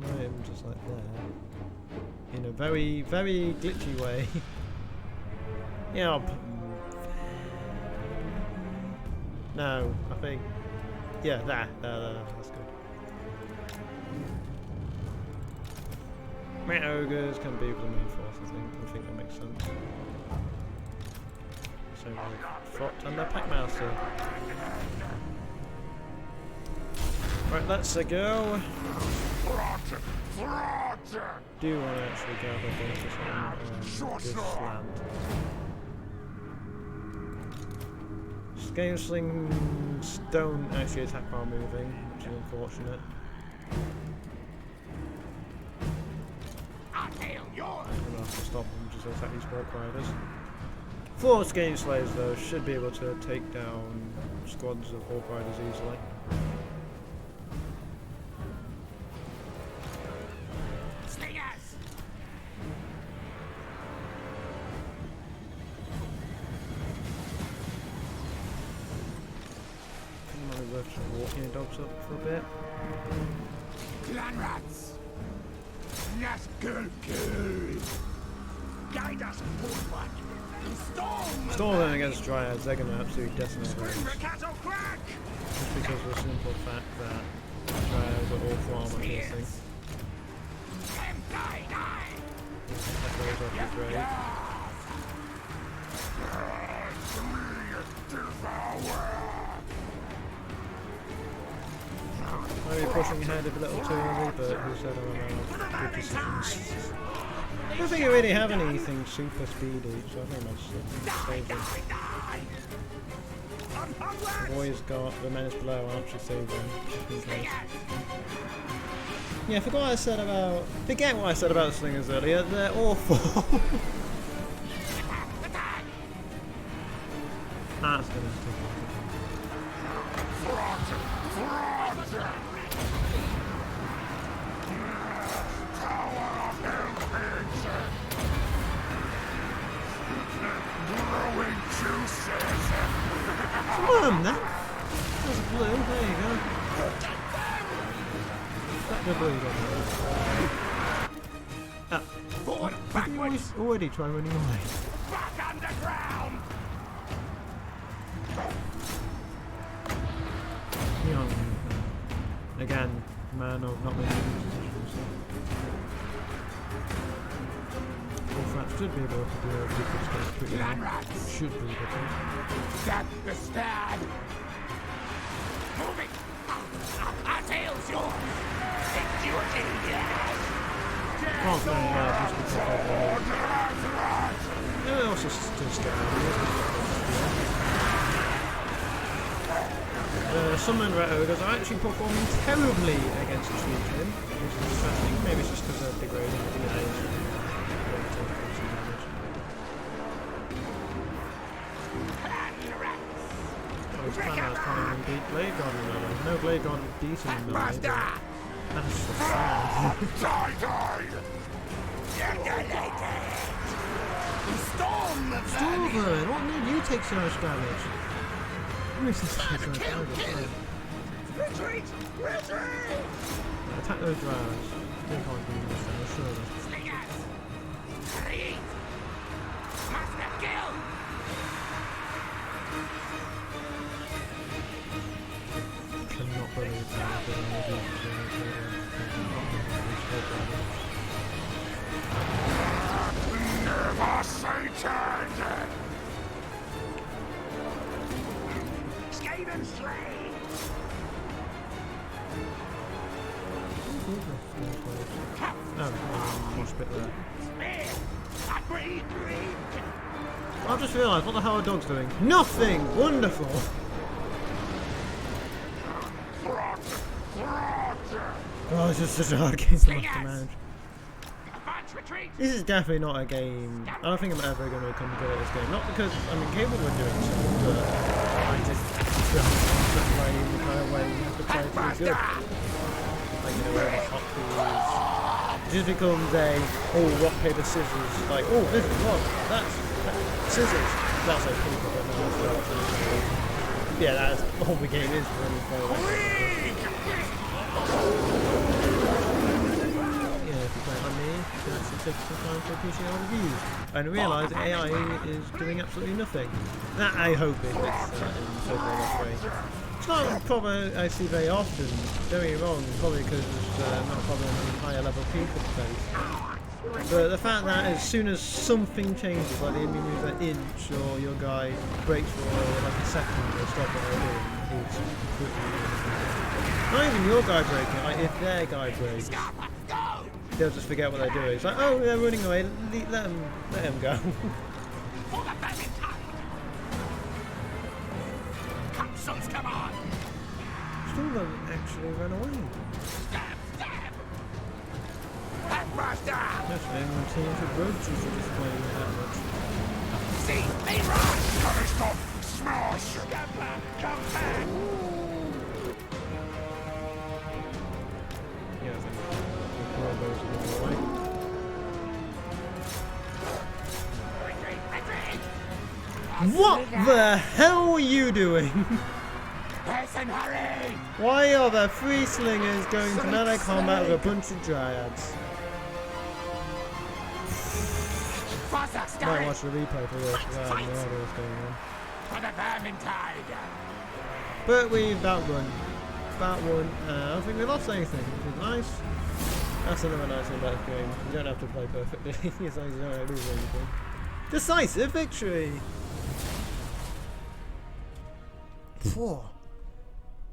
I am just like there. In a very, very glitchy way. Yeah, no, I think... Yeah, there, that's good. My ogres can be with the main force, I think that makes sense. So Throt and the Packmaster. Right, let's go. Do want to actually gather this on this land. Scale slings don't actually attack while moving, which is unfortunate. I'm gonna have to stop them just attack these Walk Riders. 4 Scaling Slaves though should be able to take down squads of Walk Riders easily. Walking dogs up for a bit. Clan rats. Yes, good. Guide us forward. Storm them against Dryads, they're going to absolutely decimate those. Just because of the simple fact that Dryads are all for armor piercing. That goes off the great. Maybe pushing ahead a little too early, but who said I good decisions. I don't think I really have anything super speedy, so I think I'll just save them. The boys got the menace below, I'll actually save them, just in case. Yeah, forget what I said about slingers earlier, they're awful. That's gonna take Come on, then. There's blue. There you go. That the blue got Forward, he backwards. was already trying running away. Back underground. Again, man of not making decisions. Should be able to do a different stuff pretty well. Should be better. Set the stand. Moving. Our tail's yours. Security, yes. Can't go just because of yeah, also just summon rat ogres are actually performing terribly against Chieftain, which is interesting. Maybe it's just because they're degrading the DNA. His planners can't even beat Blade God anymore. No Blade God beat him in the way. That's so sad. Stormvermin, what made you take so much damage? What makes this take so much damage? Retreat! Retreat! Attack those drows. They can't do this, I'm sure. Slingers! Retreat! Master kill! Cannot believe that. Never Satan! Skaven slain! Mosh pit there. Spear! I breathe! I've just realised, what the hell are dogs doing? Nothing! Wonderful! Throt! Throt! Oh, it's just such a hard game to manage. Advance retreat! This is definitely not a game. I don't think I'm ever going to become good at this game. Not because, I mean, Cable were doing so, but I just don't want to play in the kind of way you have to play to be good. Like, you know, where the hot is. It just becomes a, oh, rock, paper, scissors. Like, oh, this is rock, that's scissors. That's so cool, but no, that's not. Yeah, that's all the game is really far away. Yeah, if you play it on me, you can actually take some time to appreciate all the views and realise that AI is doing absolutely nothing. That I hope it is in so far that way. It's not a problem I see very often, don't get me wrong, probably because it's not a problem in higher level people face. But the fact that as soon as something changes, like the enemy moves an inch or your guy breaks for like a second or stop what they're doing, is completely not even your guy breaking, like if their guy breaks, they'll just forget what they're doing. It's like, oh, they're running away, let them go. Capsules, come on! Still don't actually run away. Headmaster! Yes, anyone seems to grudge you for just playing that much. See me run! Stop! Smash! Scamper, come back! Yeah, I think the world goes the other way. Retreat, retreat! What the hell are you doing? Person, hurry! Why are there 3 slingers going to melee combat with a bunch of dryads? Faster, Might scurry! watch the replay for this, because I have no idea what's going on. For the Vermintide! But we've about won. I don't think we lost anything, which is nice. That's another nice thing about this game. You don't have to play perfectly, as long as you don't have to lose anything. Decisive victory! Phew.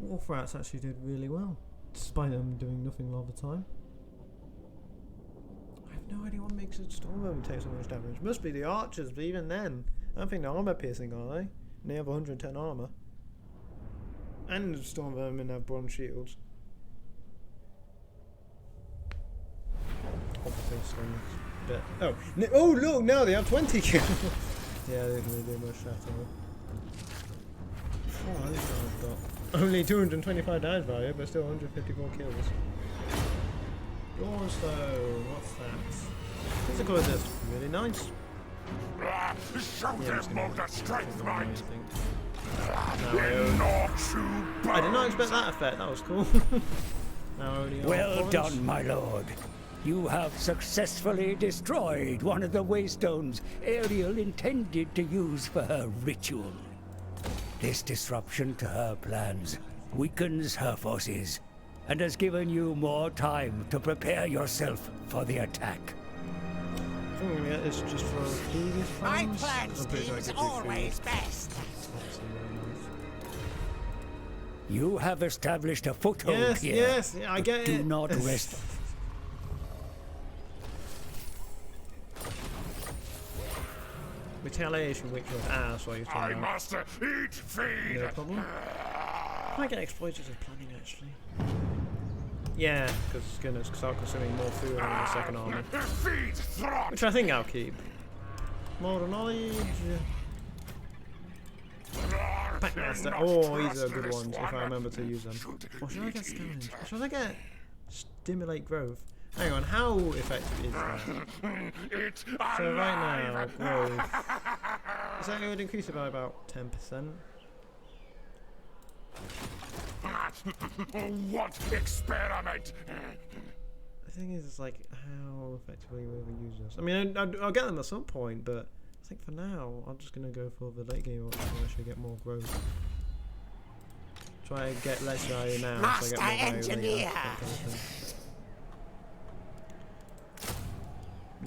Wolfrats actually did really well, despite them doing nothing all the time. I have no idea what makes a Stormvermin take so much damage. Must be the archers, but even then, I don't think they're armor piercing, are they? And they have 110 armor. And Stormvermin have bronze shields. Obviously, but oh look, now they have 20 kills. Yeah, they didn't really do much that all. Oh, this guy's got only 225 damage value, but still 154 kills. Dawnstone, what's that? Physical is this really nice. Show them all the strength, mate! I did not expect that effect, that was cool. Now only Well done, my lord. You have successfully destroyed one of the waystones Ariel intended to use for her ritual. This disruption to her plans weakens her forces and has given you more time to prepare yourself for the attack. I think we're gonna get this just for previous My plans. plan I'm pretty sure I scheme's could do always food. best. That's obviously very nice. You have established a foothold Yes, here. yes, yeah, I but get do it. not rest. Retaliation, which was ass while you're I talking about. must eat feed! No problem. I get exploitative planning actually. Yeah, because it's going to start consuming more food on the second army. Feed Throt! Which I think I'll keep. Modern knowledge. Packmaster. Oh, these are good ones if I remember to use them. Or should I get scavenge? Or should I get stimulate growth? Hang on, how effective is that? So right now, growth. Is that going to increase it by about 10%? What experiment? The thing is, it's like, how effectively will we use this? I mean, I'll get them at some point, but I think for now, I'm just going to go for the late game option to actually get more growth. Try and get less value now, so I get more value later. That kind of thing.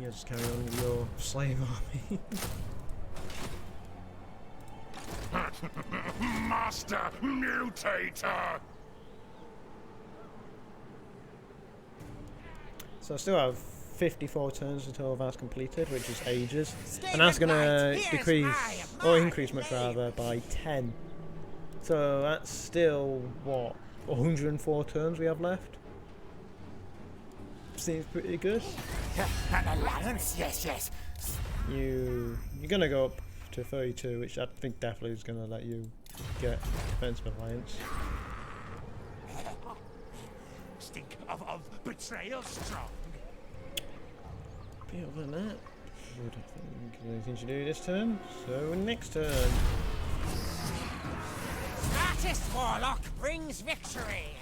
Yeah, just carry on with your slave army. Master Mutator! So I still have 54 turns until that's completed, which is ages. And that's going to decrease, or increase much rather, by 10. So that's still, what, 104 turns we have left? Seems pretty good. An alliance? Yes, yes. You're going to go up to 32, which I think definitely is going to let you get defensive alliance. Stink of betrayal strong. But other than that, I don't think there's anything to do this turn. So next turn. Smartest warlock brings victory.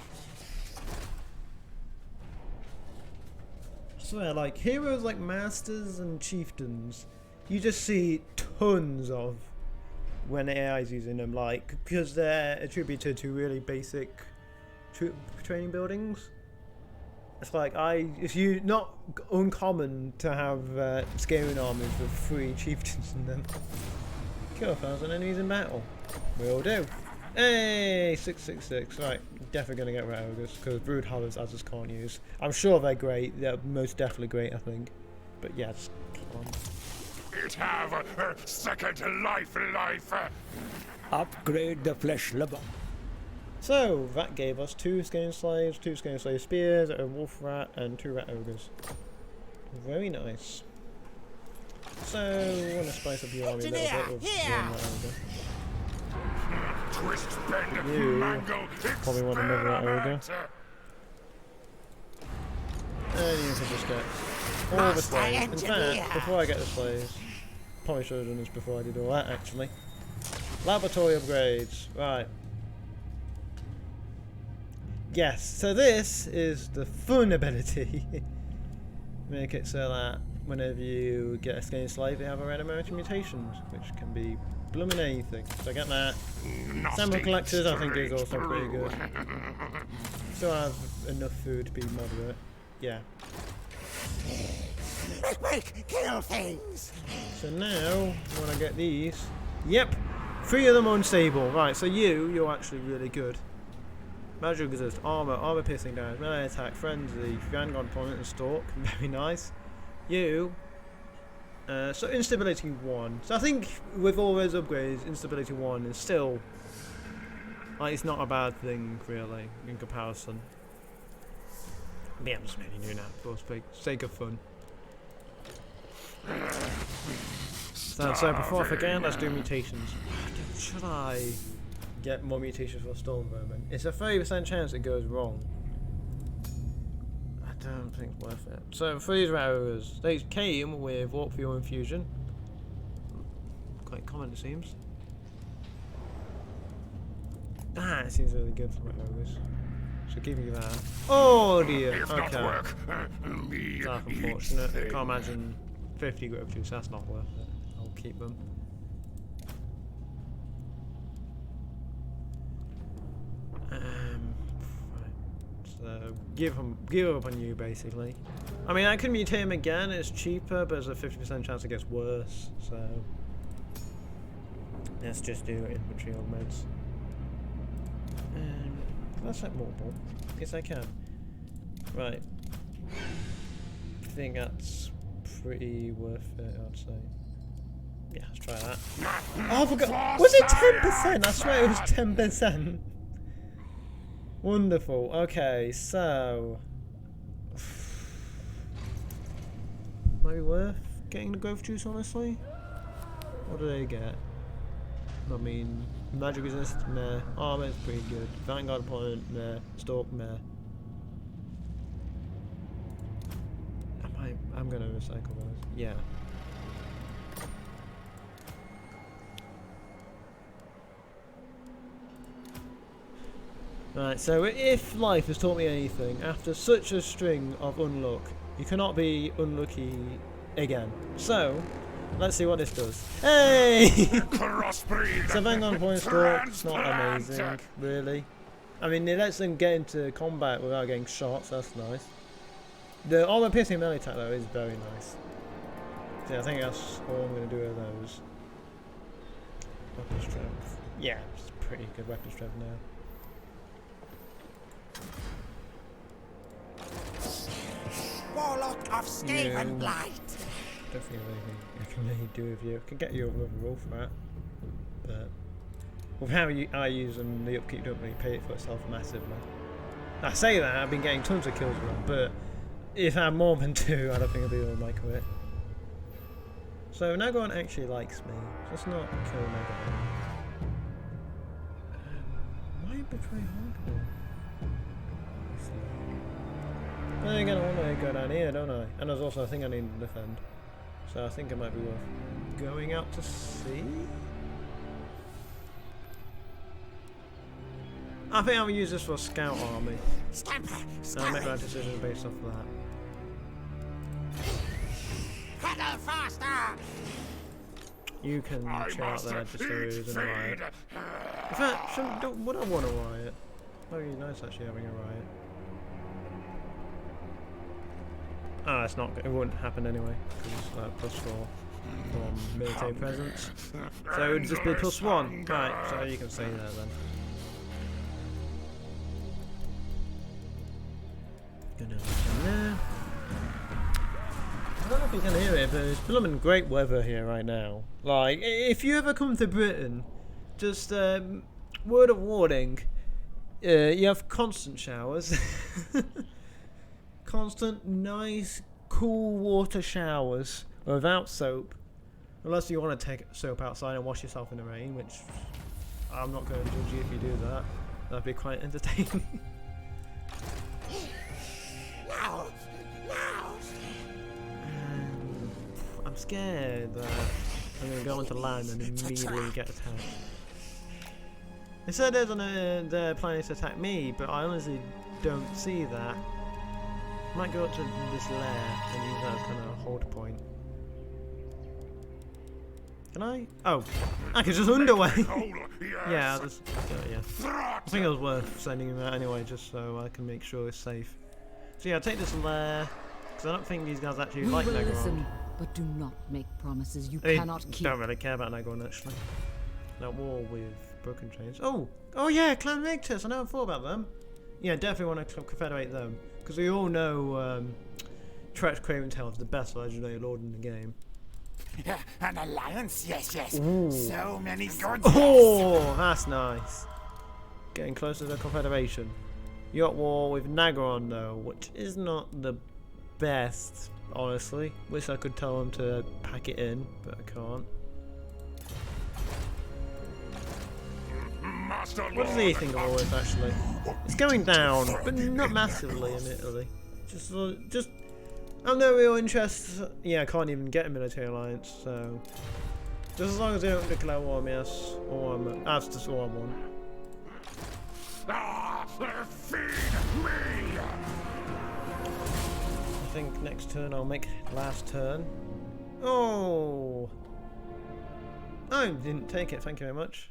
I swear, like heroes like masters and chieftains, you just see tons of when AI is using them, like because they're attributed to really basic training buildings. It's like it's not uncommon to have scaling armies with 3 chieftains in them. Kill 1,000 enemies in battle. Will do. Hey, 666. Right, definitely gonna get red ogres because brood hollows I just can't use. I'm sure they're great. They're most definitely great, I think. But yeah, just come on. It have a second life. Upgrade the flesh lever. So that gave us 2 scaling slaves, 2 scaling slave spears, a wolf rat, and 2 rat ogres. Very nice. So I want to spice up your army a little bit with 1 rat ogre. Twist, bend, You mangle, probably want another rat ogre. experiment. And you can just get all the slaves. In fact, before I get the slaves, probably should have done this before I did all that actually. Laboratory upgrades. Right. Yes, so this is the fun ability. Make it so that whenever you get a scaling slave, they have a random amount of mutations, which can be blooming anything. So I get that. Sample collectors I think is also pretty good. Still have enough food to be moderate. Yeah. Quick, kill things. So now, when I get these, yep, 3 of them are unstable. Right, so you're actually really good. Magic resist, armor piercing damage, melee attack, frenzy, vanguard opponent, and stalk. Very nice. You. So instability 1. So I think with all those upgrades, instability 1 is still like it's not a bad thing really in comparison. But yeah, I'm just making do now for the sake of fun. So before I forget, let's do mutations. Should I get more mutations for Storm Vermin? It's a 30% chance it goes wrong. I don't think it's worth it. So for these rares, they came with Warp Fuel Infusion. Quite common it seems. Ah, it seems really good for rares. So give me that. Oh dear. If not Okay. work, me That's eat unfortunate. I thing. can't imagine 50 growth juice. That's not worth it. I'll keep them. Right. So give up on you basically. I mean, I can mutate him again. It's cheaper, but there's a 50% chance it gets worse. So let's just do infantry augments. Let's set multiple. Yes, I can. Right. I think that's pretty worth it, I'd say. Yeah, let's try that. Oh, I forgot. Was it 10%? I swear it was 10%. Wonderful. Okay, so might be worth getting the growth juice, honestly. What do they get? I mean, magic resist, meh. Armor is pretty good. Vanguard opponent, meh. Stalk, meh. I'm gonna recycle those. Yeah. Right, so if life has taught me anything, after such a string of unluck, you cannot be unlucky again. So, let's see what this does. Hey! Crossbreed. So bang on point score, it's not amazing, really. I mean, it lets them get into combat without getting shot, so that's nice. The armor piercing melee attack though is very nice. So yeah, I think that's all I'm going to do with those. Weapon strength. Yeah, it's pretty good weapon strength now. Warlock of Skaven Blight. Don't think there's anything I can really do with you. I can get you another roll for that, but with how I use them, the upkeep don't really pay it for itself massively. I say that, I've been getting tons of kills with them, but if I had more than 2, I don't think I'd be able to make it. So Nagron actually likes me. Let's not kill Nagron. Why betray Hardcore? But then again, I want to go down here, don't I? And there's also a thing I need to defend. So I think it might be worth going out to sea. I think I'm going to use this for a scout army. Stamper. So I'll make my decision based off of that. Pedal faster. You can chill out there just so there's a riot. In fact, would I want a riot? Very nice actually having a riot. Ah, it's not. It wouldn't happen anyway because it's +4 from military presence. So it would just be +1. Right. So you can say that then. Gonna look in there. I don't know if you can hear it, but it's blooming great weather here right now. Like, if you ever come to Britain, just word of warning, you have constant showers. Constant, nice, cool water showers without soap. Unless you want to take soap outside and wash yourself in the rain, which I'm not going to judge you if you do that. That'd be quite entertaining. Now. Now. I'm scared that I'm going to go onto land and immediately get attacked. They said they're planning to attack me, but I honestly don't see that. Might go up to this lair and use that as kind of a hold point. Can I? Oh, I can just underway. Yeah, I'll just yeah. I think it was worth sending him out anyway, just so I can make sure it's safe. So yeah, I'll take this lair because I don't think these guys actually like Nagron. Listen, but do not make promises you cannot keep. Don't really care about Nagron actually. That war with Broken Chains. Oh yeah, Clan Victus. I never thought about them. Yeah, definitely want to confederate them. Because we all know Tretch Craventail is the best legendary lord in the game. Yeah, an alliance, yes. Ooh. So many good. Oh, that's nice. Getting closer to the Confederation. You're at war with Nagron though, which is not the best, honestly. Wish I could tell them to pack it in, but I can't. What does he think of all this actually? It's going down, but not massively in Italy. Just I'm no real interest. Yeah, I can't even get a military alliance, so just as long as they don't declare war on me, that's just all I want. Feed me! I think next turn I'll make last turn. Oh, I didn't take it. Thank you very much.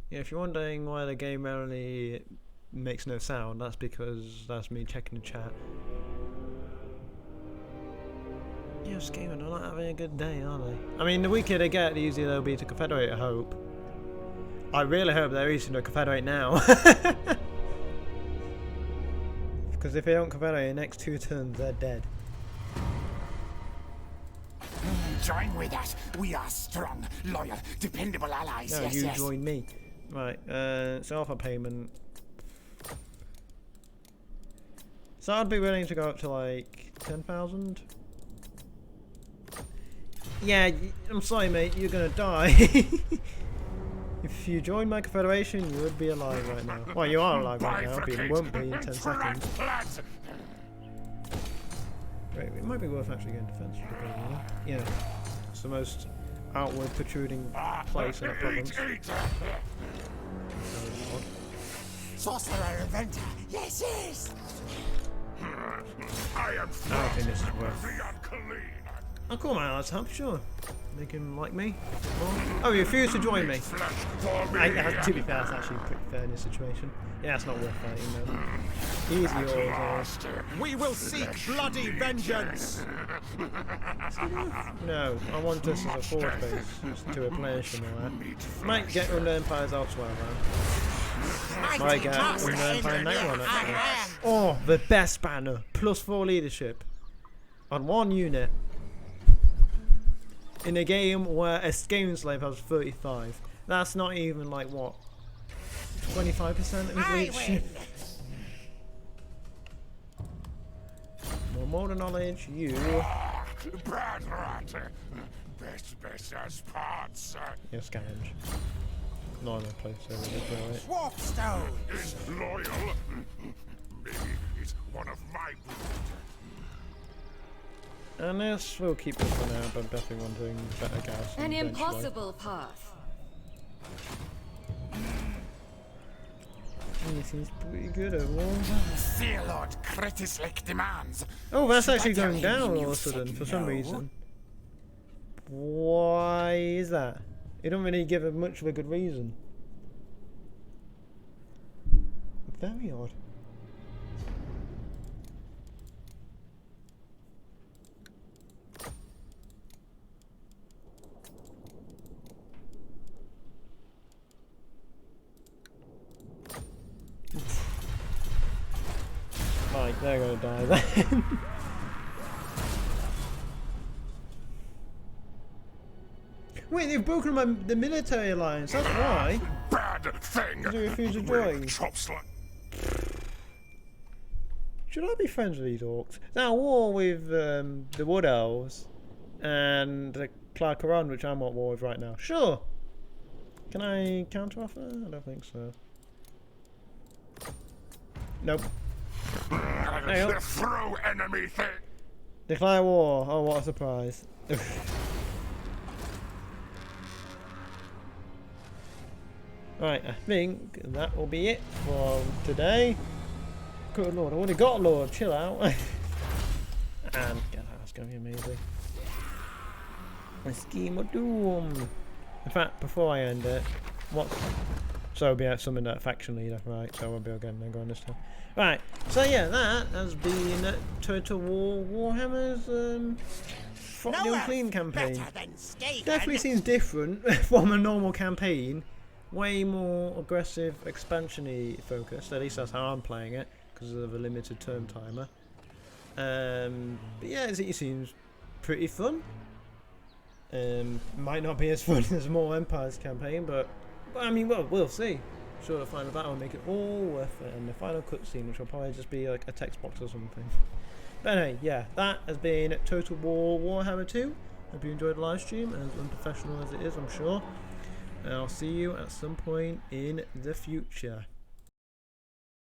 Yeah, if you're wondering why the game only makes no sound, that's because that's me checking the chat. Yeah, Skaven are not having a good day, are they? I mean, the weaker they get, the easier they'll be to confederate, I hope. I really hope they're easy to confederate now. Because if they don't confederate in the next 2 turns, they're dead. Join with us. We are strong, loyal, dependable allies. No, yes, you yes. join me. Right, so offer payment. So I'd be willing to go up to like 10,000. Yeah, I'm sorry mate, you're gonna die. If you join my confederation, you would be alive right now. Well, you are alive right now, but you won't be in 10 seconds. Wait, it might be worth actually getting defense. Yeah, it's the most outward protruding place in the province. Sorcerer Inventor. Yes, yes. I am I don't think this is Throt worth. The Unclean. Oh, cool, man. Let's help, sure. Make him like me. Oh, you refuse to join me. Flesh for me. To be fair, that's actually pretty fair in this situation. Yeah, it's not worth fighting, though. Easy yours. Last, We will seek bloody vengeance! No, I want this as a forward base to replenish and all that. Might get Under Empires elsewhere, though. Might get Under Empire Necron actually. Oh, the best banner. +4 leadership. On one unit. In a game where a Skaven slave has 35. That's not even like what? 25% of his leadership. More modern knowledge, you. Bad rat. Best as parts. You're scavenge. Not in a place so really throw it. Warpstone. Is loyal. Maybe he's one of my brood. And this we'll keep it for now, but I'm definitely wanting better gas. An impossible path. He seems pretty good overall. Fear Lord Kritislik demands. Oh, that's Should actually I tell going him down all you of a said sudden for some no? reason. Why is that? You don't really give it much of a good reason. Very odd. Right, they're gonna die then. Wait, they've broken the military alliance, that's why. Bad thing. They refuse to join. Chops like. Should I be friends with these orcs? Now, war with the Wood Elves and the Clarkaron, which I'm at war with right now. Sure. Can I counteroffer? I don't think so. Nope. Hey, The throw enemy thing. Declare war. Oh, what a surprise. Right, I think that will be it for today. Good lord, I already got a lord. Chill out. And yeah, that's going to be amazing. A scheme of doom. In fact, before I end it, what? So I'll be at summon that faction leader, right? So I won't be able to get on this time. Right. So yeah, that has been Total War Warhammer's Throt The Unclean campaign. Definitely seems different from a normal campaign. Way more aggressive, expansion-y focused. At least that's how I'm playing it, because of a limited term timer. But yeah, it seems pretty fun. Might not be as fun as more Empires campaign, but I mean, well, we'll see. Sure, the final battle will make it all worth it, and the final cutscene, which will probably just be like a text box or something. But anyway, yeah, that has been Total War Warhammer 2. Hope you enjoyed the live stream, as unprofessional as it is, I'm sure. And I'll see you at some point in the future.